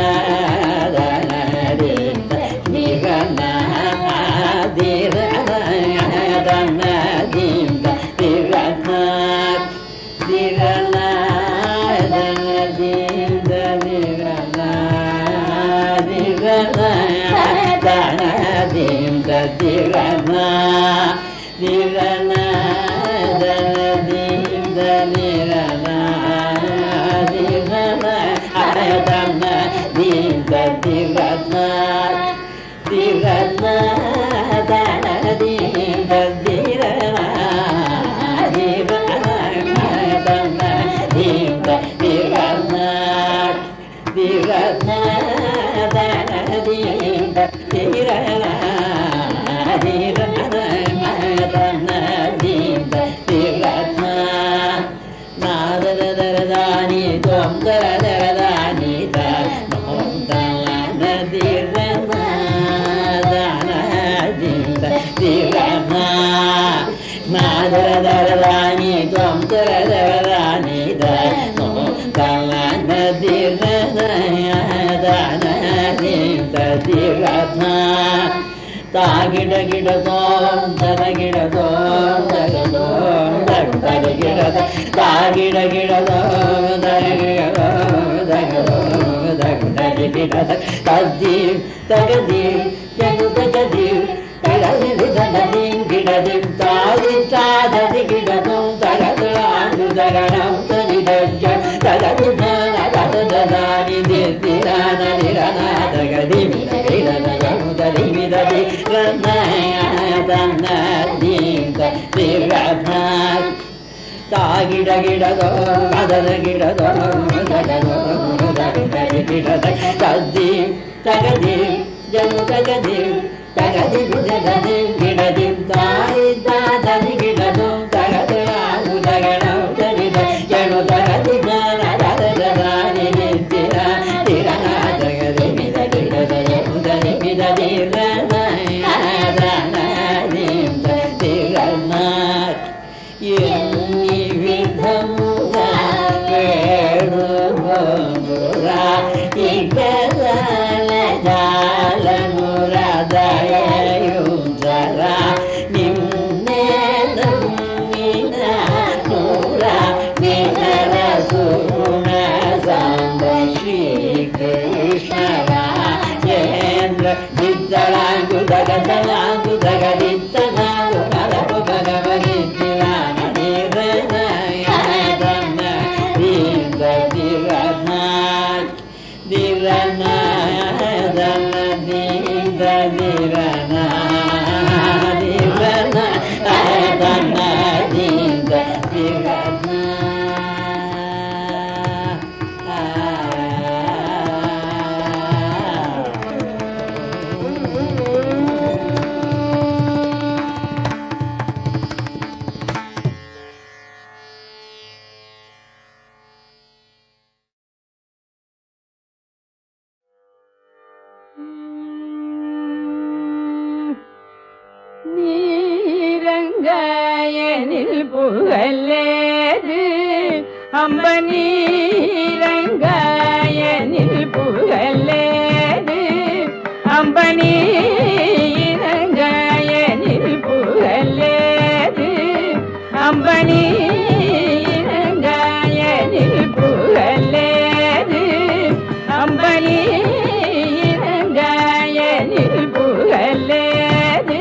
ದನ ದೀಂದ ದಿರನ ದಿರನ ದನ ದೀಂದ ದಿರನ ದಿರನ ದನ ದೀಂದ ದಿರನ ದಿರನ ದನ ದೀಂದ ದಿರನ ದಿರನ ದನ ದೀಂದ ದಿರನ ದಿರನ ದನ ದೀಂದ ದಿರನ ದಿರನ ದನ ದೀಂದ ದಿರನ ದಿರನ ದನ ದೀಂದ ದಿರನ ದಿರನ ದನ ದೀಂದ ದಿರನ ದಿರನ ದನ ದೀಂದ ದಿರನ ನಾದರದಾನಿ ತ್ವಂದರದಾನಿ ದನ ದಿರನ ದನ ದೀಂದ ದಿರನ ನಾದರದಾನಿ ತ್ವಂದರದಾನಿ ದನ ದಿರನ ದನ ದೀಂದ ದಿರನ ತಾಗಿಡ ಗಿಡದೋ ದರ ಗಿಡದೋ ದಗದೋ ದರ ಗಿಡದ ತಾಗಿಡ ಗಿಡದೋ ದರ ಗಿಡದೋ ದಗದೋ ದರ ಗಿಡದ ತದ್ದಿ ತಗದಿ ಜಗು ತಗದಿ ತಗದಿ ತಗದಿ ಗಿಡದಿ ತಾದಿ ಚಾದದಿ ಗಿಡದೋ ತಗದು ಆಡು ದಗಣಂ ತದಿದಜ್ಜ ತಗದು ದಾನಿ ದಿರಾನ ನಿರನ ತಗದಿ ಮಿರನ ಗಮುದರಿ ಮಿದದಿ ರನ್ನಯ ದನ್ನ ದೀಂದ ದಿರನ ತಾಗಿಡ ಗಿಡದೋ ಮದದ ಗಿಡದೋ ದಗದೋ ದಗದಿ ಗಿಡದ ತದ್ದಿ ತಗದಿ ಜನು ತಗದಿ ತಗದಿ ಬಿಡದಿ ಗಿಡದಿ ತಾಯಿ ದಾದದಿ ಗಿಡದೋ ತಗದು ಆಡು ದಗಣ ತಡಿದ ಜನು ತಗದಿ ಜ್ಞಾನ ದದಾನಿ ನಿಂತಿರ ತಿರನ ತಗದಿ ಮಿದ ಗಿಡದ ಮುದರಿ ಮಿದ ದಿರನ ದನ ದಿಂದ ದಿರನ ಎನ್ನಿ ವಿಧಮುಗ ಕೇಳು ಬಂಗುರ ಇಗಲ ಜಾಲ ನುರ ದಯುಂಜರ ನಿನ್ನೆ ನಮ್ಮಿನ ನೂರ ನಿನರ ಸುಗುಣ ಸಾಂಬ ಶ್ರೀ ಕೃಷ್ಣರ ಚಂದ್ರ ದಿದ್ದಳಾಂಗು ದಗದಲಾಂಗು ದಗದಿತ್ತನಾಂಗು ನಲಪು ಭಗವನಿದ್ದಿಲಾನ ದಿರನಯ ದನ ದೀಂದ ದಿರನ ದಿರನ ದನ ದೀಂದ ದಿರನ ದಿರನ ದನ ದೀಂದ ದಿರನ நீரங்காயனில் புகழேது அம்பனீரங்காயனில் புகழேது அம்பனீரங்காயனில் புகழேது அம்பனீரங்காயனில் புகழேது அம்பனீரங்காயனில் புகழேது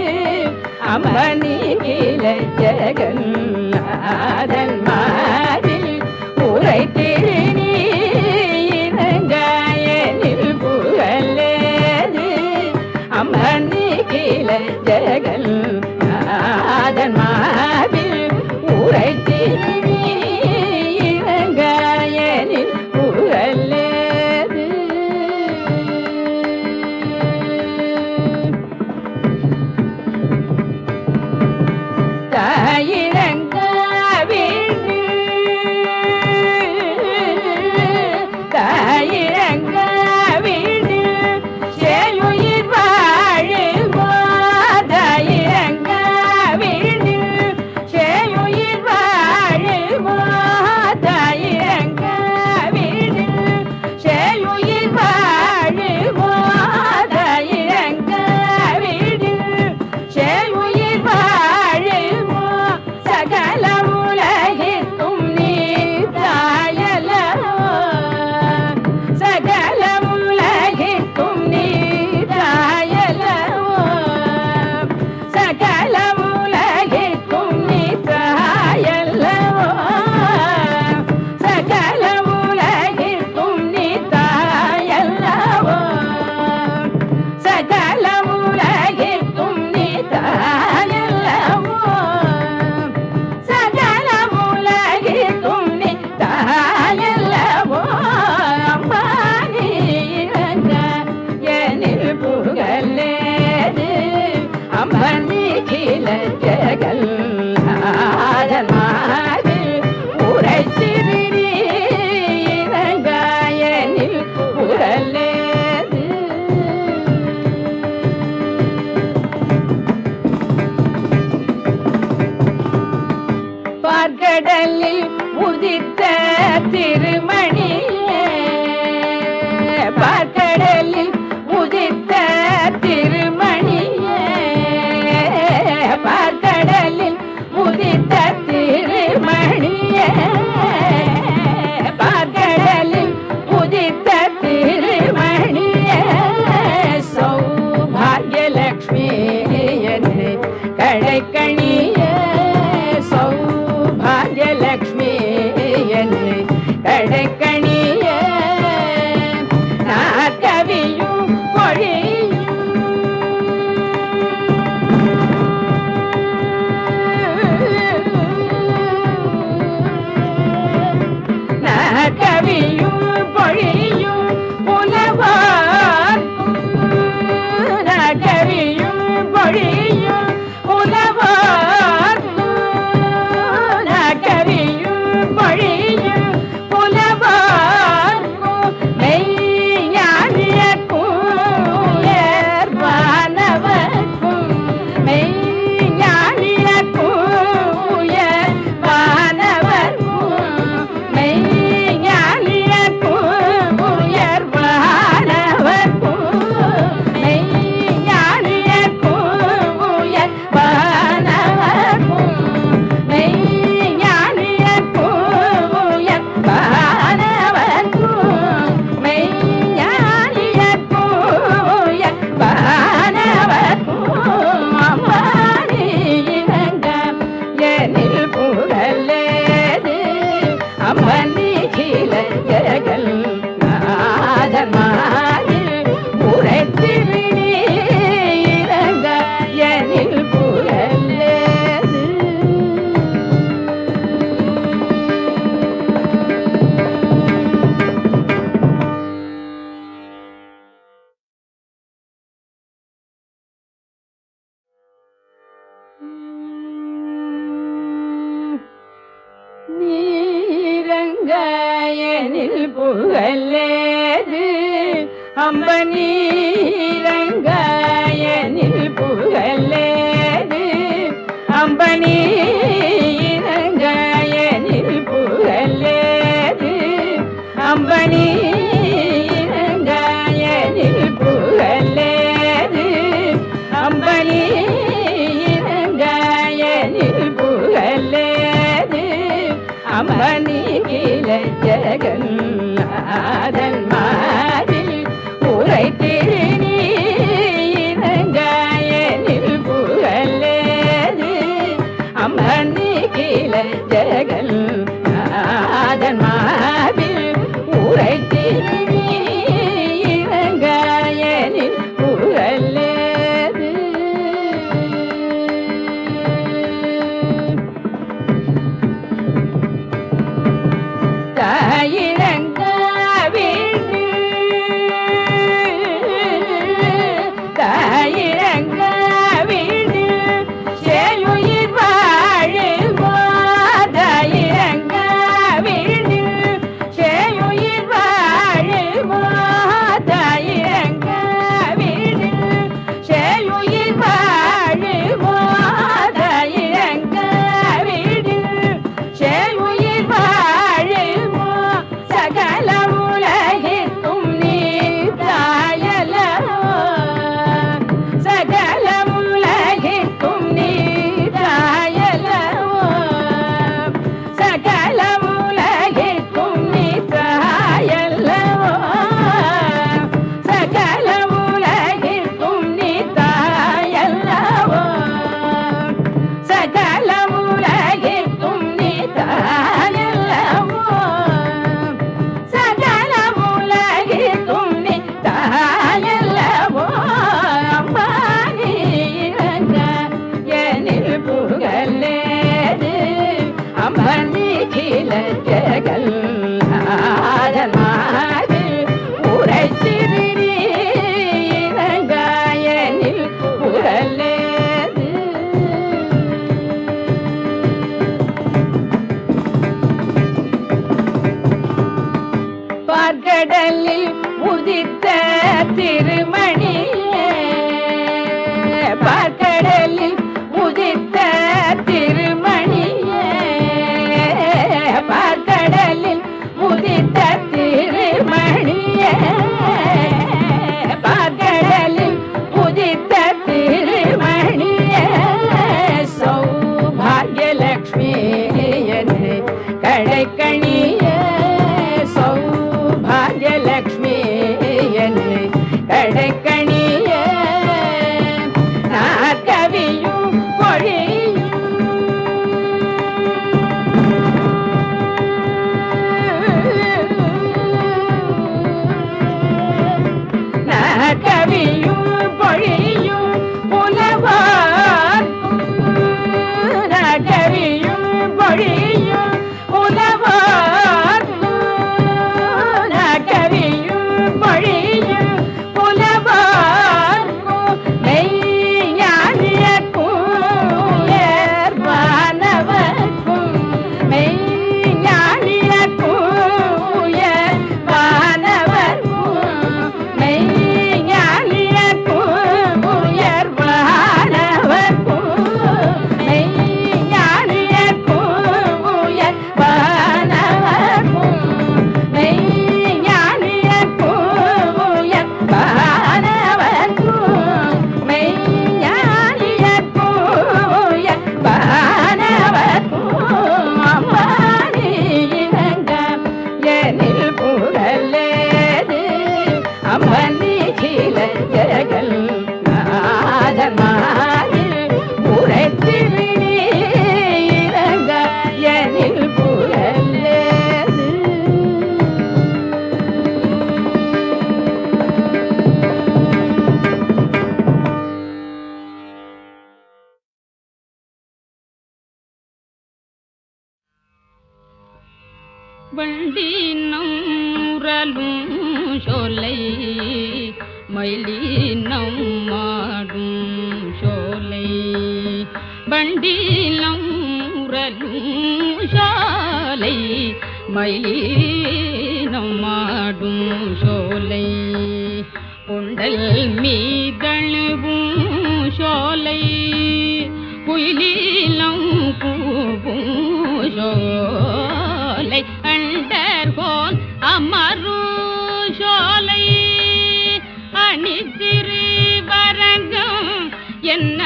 அம்பனி கிள ஜகன்னாதனே அதன் மாதில் உரை திருநீரங்காயனில் புகழேது அம்மணி கீழ ஜெகல் அதன் மாதில் உரை திருநீரங்காயனில் புகழேது தாயிரங்காவிடு சேயுயிர் வாழுமோ தாயிரங்காவிடு சேயுயிர் வாழுமோ தாயிரங்காவிடு சேயுயிர் வாழுமோ தாயிரங்காவிடு சேயுயிர் வாழுமோ சகல உலகிற்கும் நீ தாயலோ சகல உலகிற்கும் நீ தாயலோ சகல உலகிற்கும் நீ தாயலோ சகல உலகிற்கும் நீ தாயல்லவோ சகல உலகிற்கும் நீ தாயல்லவோ சகல உலகிற்கும் நீ தாயல்லவோ அம்மா நீ இறங்க எனில் புகழேது அம்மணி கீழ ஜெகல் அதன் மாதில் உரை திருநீரங்காயனில் புகழேது பார்க்கடலில் உதித்த திருமணியே பார்க்கடலில் உதித்த திருமணியே பார்க்கடலில் உதித்த திருமணியே பார்க்கடலில் உதித்த திருமணியே சௌபாகியலக்ஷ்மி என்னை கடைக்கணியே சௌபாகியலக்ஷ்மி என்னை கடைக்கணியே நாற்கவியும் பொழியும் நாற்கவியும் பொழியும் புலவார்க்கும் நாற்கவியும் பொழியும் புலவார்க்கும் நாற்கவியும் பொழியும் புலவார்க்கும் மெய்ஞானியர்க்கும் உயர்வானவர்க்கும் மெய்ஞானியர்க்கும் உயர்வானவர்க்கும் மெய்ஞானியர்க்கும் உயர்வானவர்க்கும் மெய்ஞானியர்க்கும் உயர்வானவர்க்கும் மெய்ஞானியர்க்கும் உயர்வானவர்க்கும் மெய்ஞானியர்க்கும் உயர்வானவர்க்கும் அம்மா நீ இறங்க எனில் புகழேது அம்மணி கீழ ஜெகல் அதன் மாதில் உரை திருநீரங்க எனில் புகழேது நீரங்காயனில் புகழேது அம்ப நீரங்காயனில் புகழேது அம்ப நீரங்காயனில் புகழேது அம்ப நீரங்காயனில் புகழேது அம்ப நீரங்காயனில் புகழேது அம்மணி கீழ ஜெகல் அதன் மாதில் உரை திருநீரங்காயனில் புகழேது அம்மணி கீழ அதன் மாதில் உரைத்திரு இறங்க எனில் புகழேது. வண்டினம் உரலும் சோலை மயிலினம் மாடும் சோலை வண்டினம் உரலும் சோலை மயிலினம் மாடும் சோலை கொண்டல் மீதழுவும் சோலை குயிலினம் கூவும் சோலை அண்டர்கோன் அமரும் சோலை அணிதிரு வரங்கம் என்ன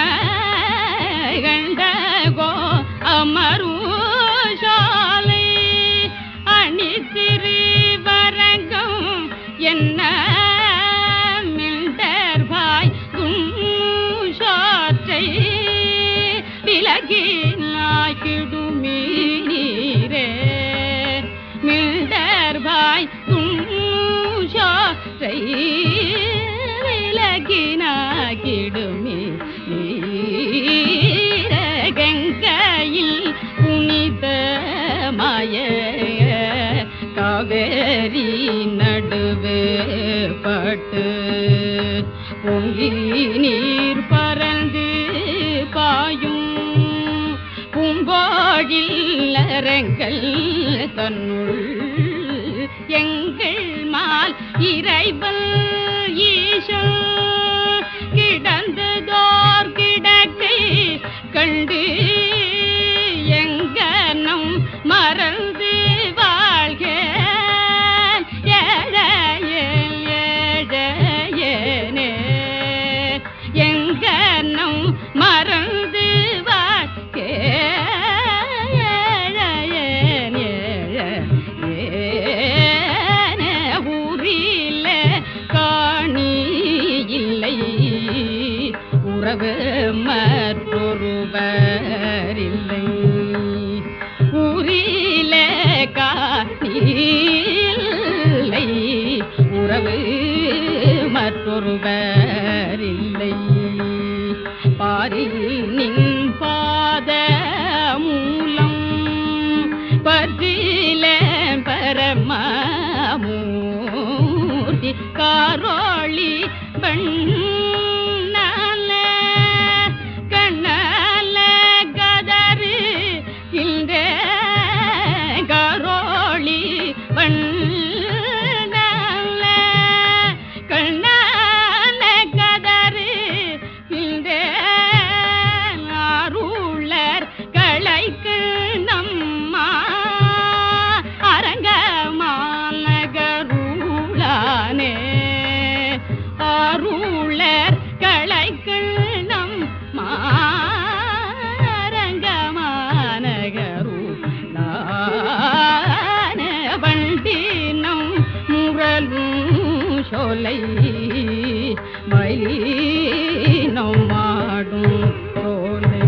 கண்டகோ அமரும் சோலை அணிதிரு வரங்கம் என்ன மிண்டர்பாய் துஷாற்றை விலகினாய்க்கிடுமீ நீரே மிண்டர்பாய் துஷாற்றை விலகினாய்க்கிடுமீ நீர கங்கையில் புனிதமாய காவேரி நடுவே பட்டு பொங்கி நீர் பறந்து பாயும் பூம்போழில் அரங்கள் தன்னுள் எங்கள் மால் இறைவல் ஈசோ கிடந்ததோர் கிடக்கை கண்டு எங்கனம் மறந்து வாழ்க ஏழையேனே எங்கனம் மறந்து வாழ்க ஊரில காணி இல்லை உறவு மற்றொருவர் இல்லை ஊரில காணி இல்லை உறவு மற்றொருவர் இல்லை பாரில் நின் பாத மூலம் பற்றில பரமூர்த்தி காரோளி பண்ணால கண்ணால கதறு இந்த காரோளி பண்ணால கண்ணால கதறு இந்த அருளர் களைக்கு நம்மா அரங்கமானகருளானே அருளர் களைக்கு நம் மாரங்கமானகருளான வண்டினம் முரலும் சோலை மயிலினம் மாடும் சோலை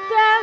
da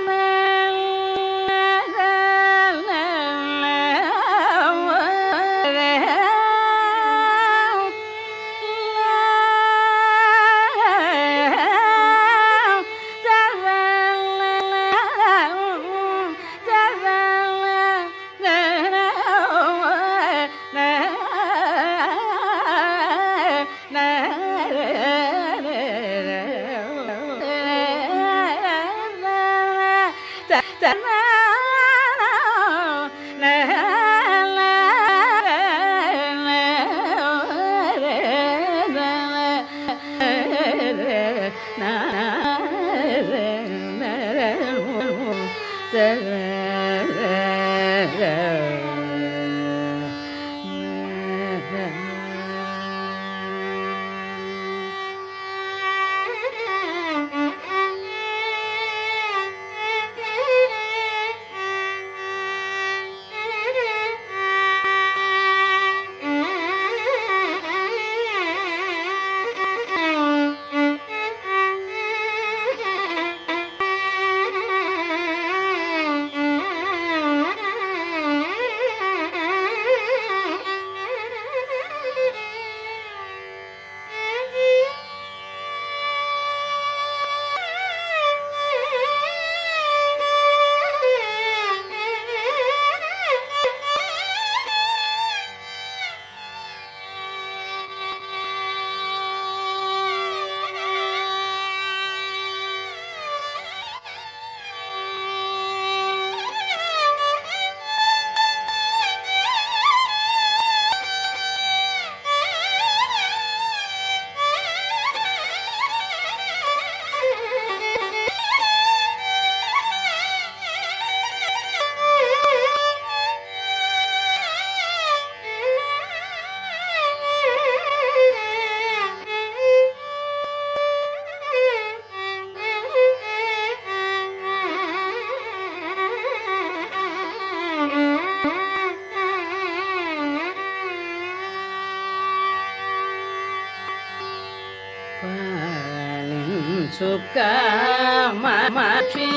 సుఖమాక్షి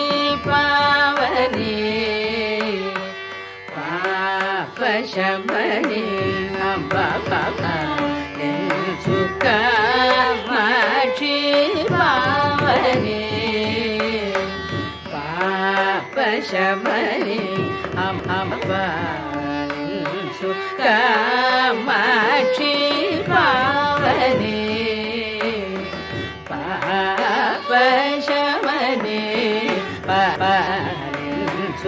పావని పాపశమని సుఖమాక్షి పావని పాపశమని సుఖమాక్షి పావని పాపశమని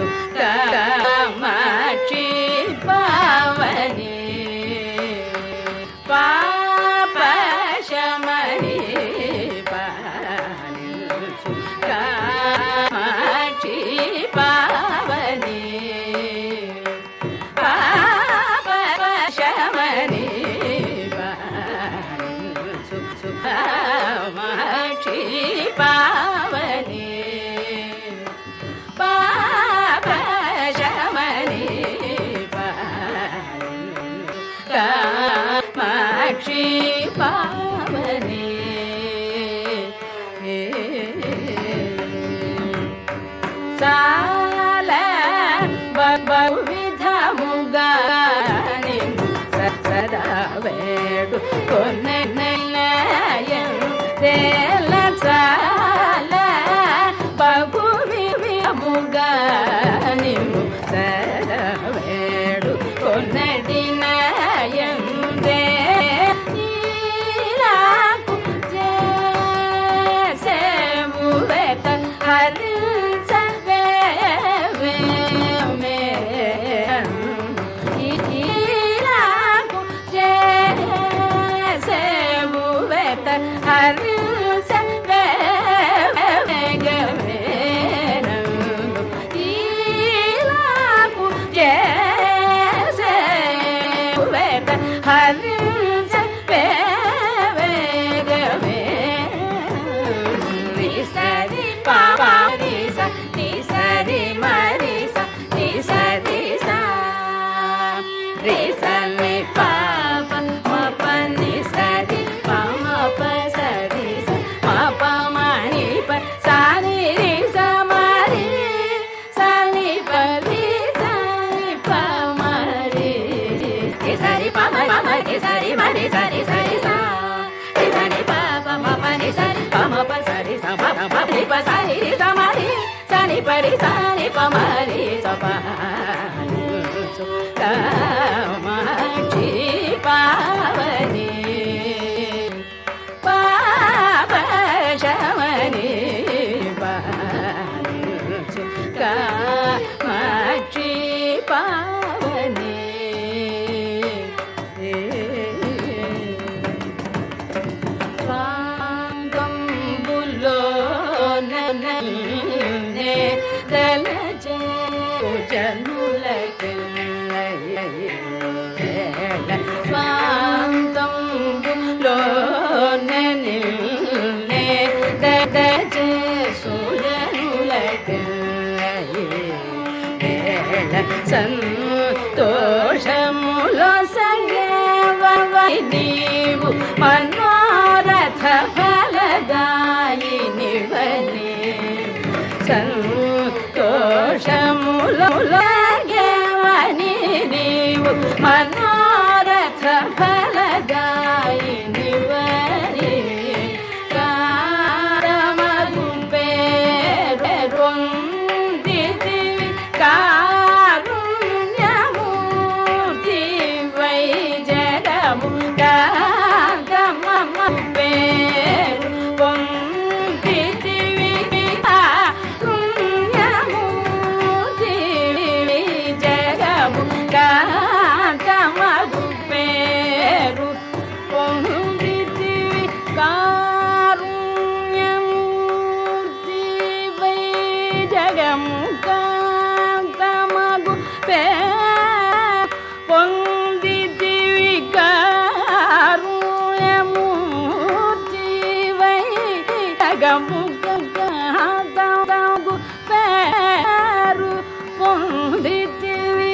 సుఖమాక్షి పావని పాపశమని సుఖమాక్షి పావని పాపశమని సుఖమాక్షి పావని పాపశమని కామాక్షి పావని సాల బహువిధముగా సదా వేడు కొన్నెలయం తేల సాల బహువిధముగా నిము సదా వేడు కొన్నడినయం నీలాకు చేసేవు వేట హరి పరి సాని పమరి కామాక్షి పావని పాపశమని కామాక్షి పావని స్వాంగంబులో జనులకి స్వాంతంబులో సుజనులకి సంతోషములో సగవై నీవు మనోరథ ఫలదాయిని వని సంతోషములగేవని నీవు మనోరథ ఫలదాయిని వని కారమగు పేరొందితివి కారుణ్యమూర్తి వై జగము కాగమమ పేరు పొందితివి కారుణ్యమూర్తి జగము కాగమగు పేరు పొందితివి కారుణ్యమూర్తి వై జగము కాగమగు పేరు పొందితివి కారుణ్యమూర్తి వై జగము కాగమగు పేరు పొందితివి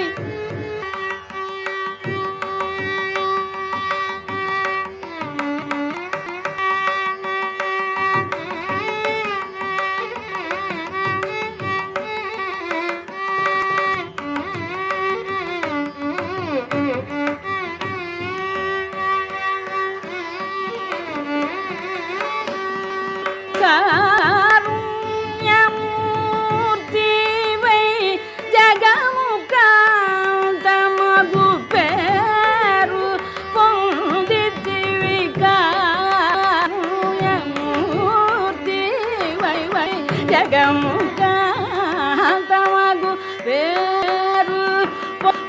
காருண்யமூர்த்திவை ஜகமுகாந்தமது பேரு பொந்தித்திவி காருண்யமூர்த்திவை ஜகமுகாந்தமது பேரு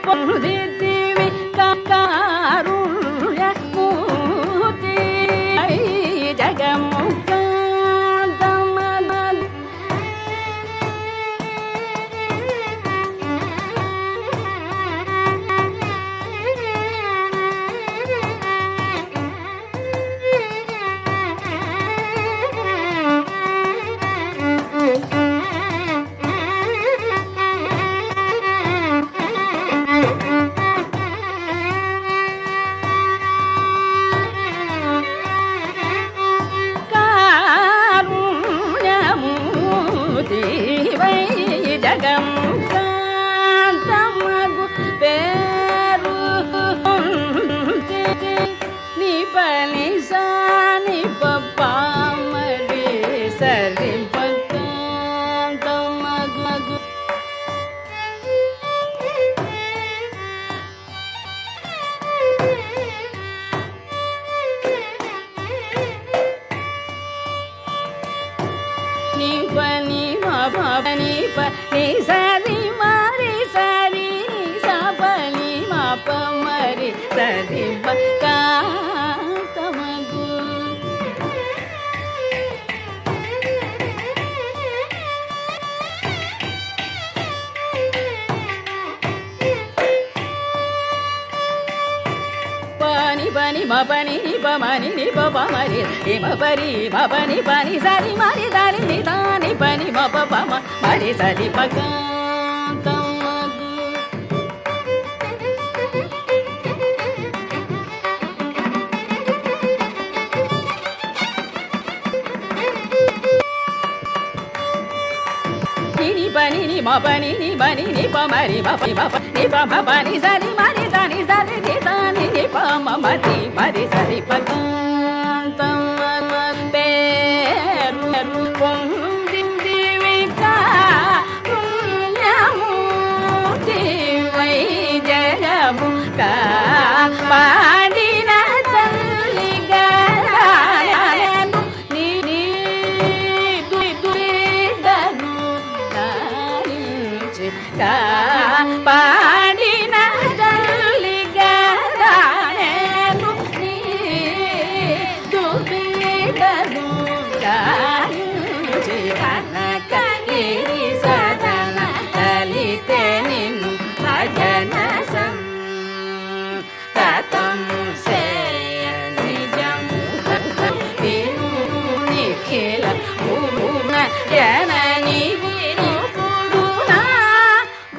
பொந்தித்திவி காருண்யமூர்த்தி ஜகமுகாந்தமது காருண்யமூர்த்திவை ஜகமுகாந்தமது பேரு நிபனி சானி பப்பாமரி சரி பக்காந்தமது நிபனி மபனி பனி சரி மாரி சரி சபனி மபமரி சரி பக்காந்தமது pani pani ma pani ni pa mani ni pa pa mari ni ma pari ma pani pani sari mari dari ni da ni pani ma pa pa ma mari sari pa ka tamadu ni pani ni ma pani ni pa mari ma pa ni pa ma pani sari mari dari sari ni da ni pa ma mari mari sari pa ka tamadu peru பொந்தித்திவி காருண்யமூர்த்திவை ஜகமுகா பாடின தல்லிகராயனு நீ துரிதனு நாளிஞ்சு பாடின தல்லிகராயனு நீ துரிதனு கனகிரி சதன லலிதே நின்னு ಭಜನ ಸಂ ತತಂ ಸೇಯ ನಿಜಂ ವಿನು ನಿಖಿಲ ಭೂಮ ಜನನಿ ವಿನು ಪುಡುನ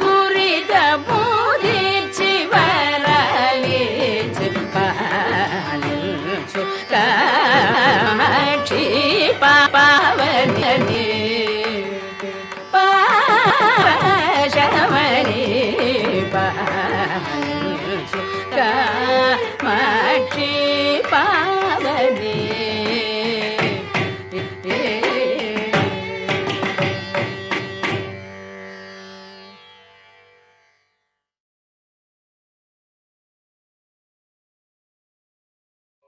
ದುರಿತ ಬುದಿರ್ಚಿ ವರಲಿಚಿ ಪಾಲಿಚು ಕಾಕ್ಷಿ ಪಾವನಿ ಶಮರಿ ಪಾಲಿಚು ಕಾಮಾಕ್ಷಿ ಪಾವನಿ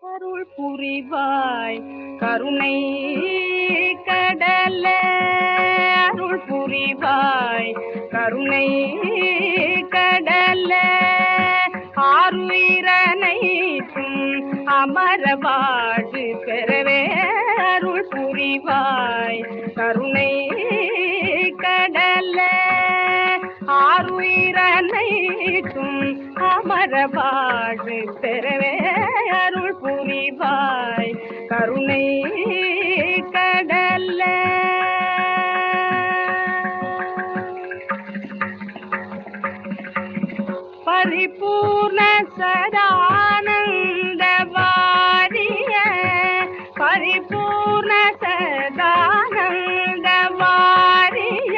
அருள் புரிவாய் கருணை கடல அருள் புரிவாய் கருணை கடல ஆருயிரனைத்தும் அமர வாடு பெறவே அருள் புரிவாய் கருணை கடல ஆருயிரனைத்தும் அமர வாடு பெறவே அருள் புரிவாய் கருணை கடல பரிபூர்ண சதானந்த வாரிய பரிபூர்ண சதானந்த வாரிய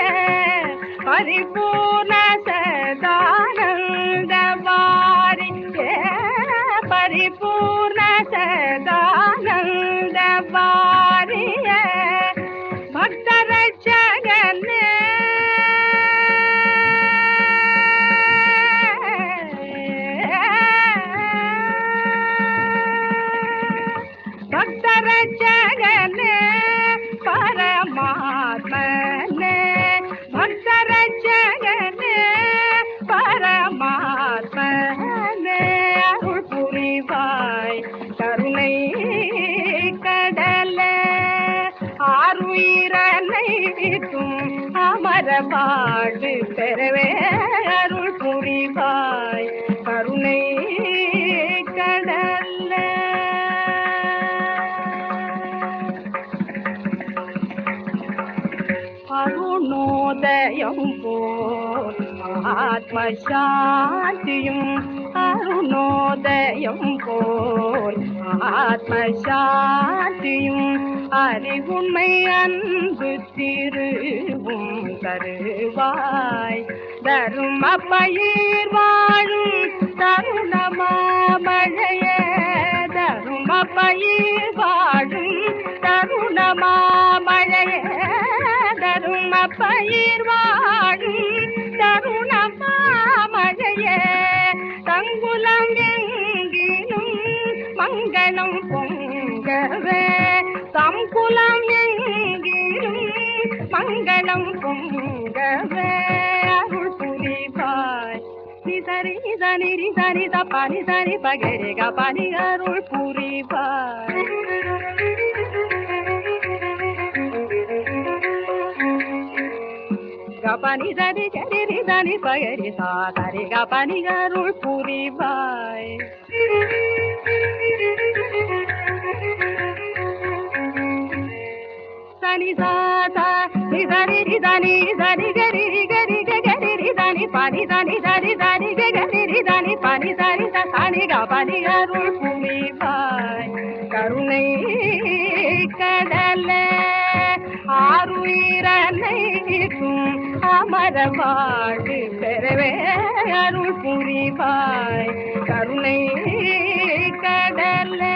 பரிபூர்ண சதானந்த வாரிய பரிபூர்ண சதானந்த வாரிய பக்தரட்சகனே பரமாத்மனே பக்தரட்சகனே பரமாத்மனே அருள் புரிவாய் கருணை கடலே ஆருயிரனைத்தும் அமரபாடு பெறவே அருள் புரிவாய் கருணை கடலே அருணோதயம் போல் ஆத்மசாந்தியும் அருணோதயம் போல் ஆத்மசாந்தியும் அறிவுண்மை அன்பு திருவும் தருவாய் தரும பயிர் வாழும் தருணமாமழைய தரும பயிர் வாழும் தருணமாமழைய தரும பயிர் வாழும் தருணமாமழைய தங்குலம் எங்கிலும் மங்களம் பொங்கவே தங்குலம் எங்கிலும் மங்களம் பொங்கவே அருள் புரிவாய் நிசரி நிசரி நிசரி தப்பானி சரி பகரி கபானி அருள் புரிவாய் கபானி சரி சரி நிசரி பகரி சாரி கபானி அருள் புரிவாய் சனி சாதா நிசரி நிசனி சரி கரி கரி கரி நிசனி பானி சனி சரி சரி கரி நிசனி பானி சரி சனி கபானி அருள் புரிவாய் கருணை கடலே ஆருயிரனைத்தும் அமரவாடு பெறவே அருள் புரிவாய் கருணை கடலே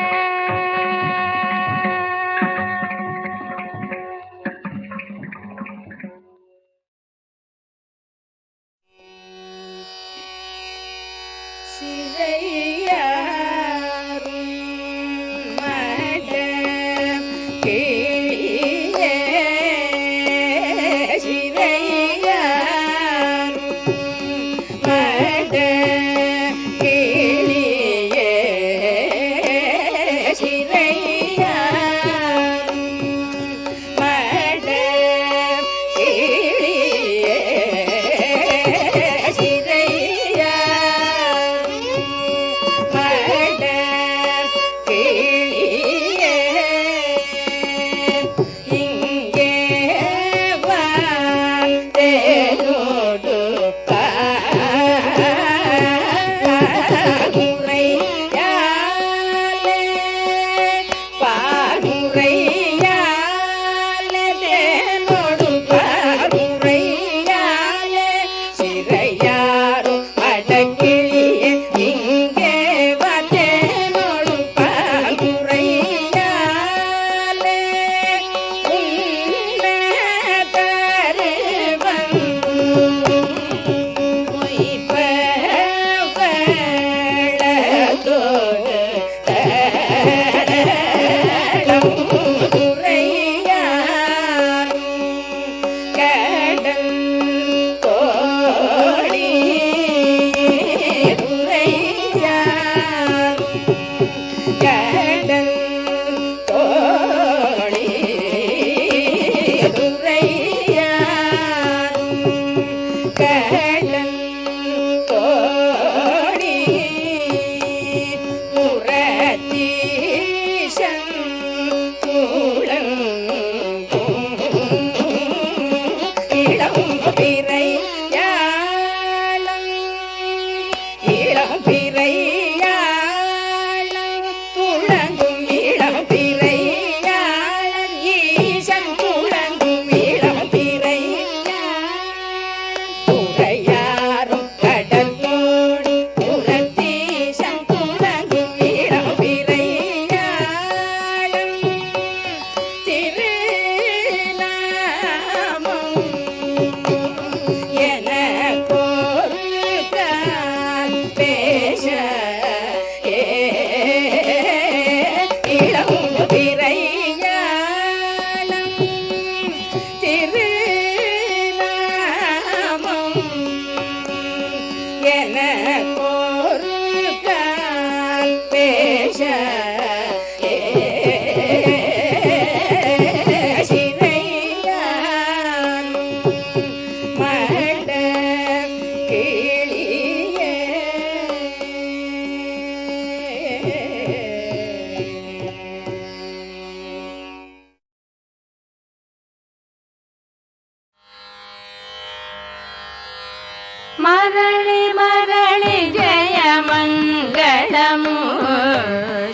మరళి మరళి జయ మంగళము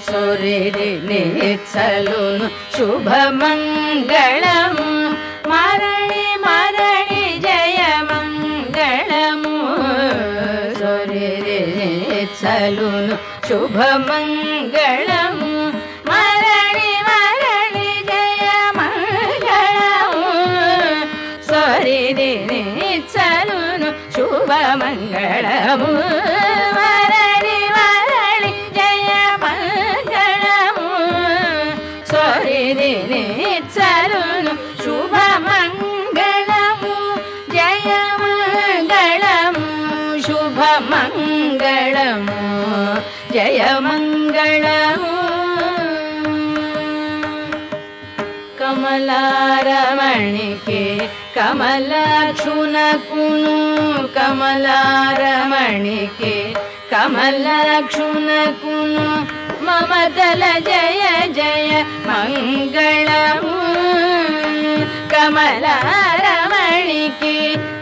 సూర్యుడి నిచ్చలును శుభ మంగళము మరళి మరళి జయ మంగళము సూర్యుడి నిచ్చలును శుభ మంగళము మరళి మరళి జయ మంగళము సూర్యుడి నిచ్చలును శుభ మంగళము మరళి మరళి జయ మంగళము సూర్యుడి నిచ్చలును శుభ మంగళము జయ మంగళము శుభ మంగళము జయ మంగళము కమలారమణికి కమలాక్షునకును కమలారమణికి కమలాక్షునకును మమతల జయ జయ మంగళము కమలారమణికి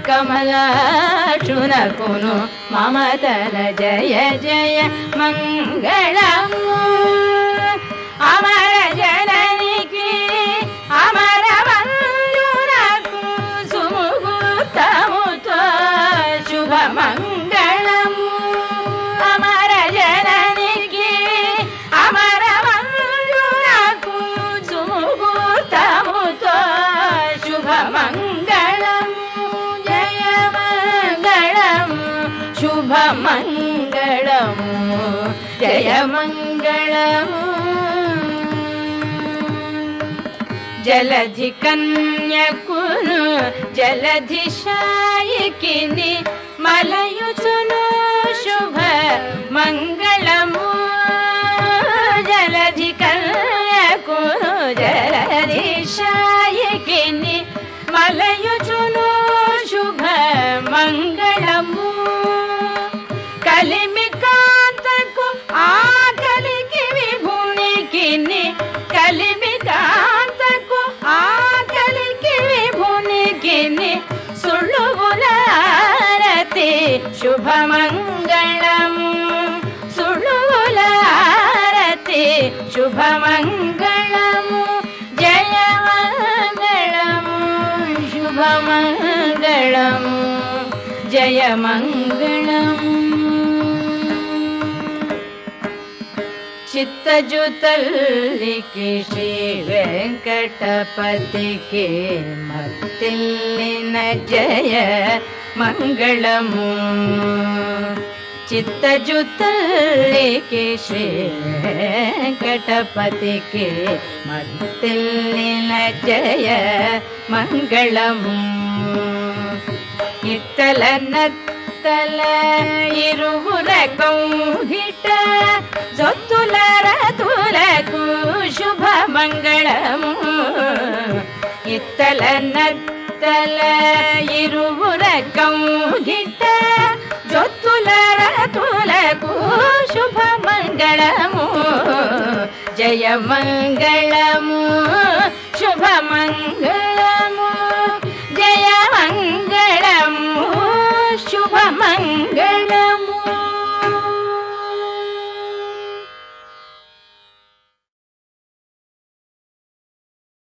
కమలాక్షునకును మమతల జయ జయ మంగళము అమర జననికి అమర వందునకు సుముహూర్తముతో శుభ మంగళము అమర జననికి అమర వందునకు సుముహూర్తముతో శుభ మంగళము జయ మంగళము శుభ మంగళము జయ మంగళము జలధి కన్యకును జలధి శాయికిని మలయుచును శుభ మంగళము జలధి కన్యకును జలధి శాయికిని మలయుచును శుభ మంగళము కలిమి కాంతకు ఆకలికి విభునికిని కలిమి కాంతకు ఆకలికి విభునికిని సుళ్ళువులారతి శుభమంగళము సుళ్ళువులారతి శుభమంగళము జయ మంగళము శుభమంగళము జయ మంగళము చిత్తజుతల్లికి శ్రీ వెంకటపతికి మత్తిల్లిన జయ మంగళము చిత్తజుతల్లికి శ్రీ వెంకటపతికి మత్తిల్లిన జయ మంగళము ఇత్తల నత్తల ఇరువుల కౌగిట జొత్తుల రతులకు శుభ మంగళము ఇత్తల నత్తల ఇరువుల కౌగిట జొత్తుల రతులకు శుభ మంగళము జయ మంగళము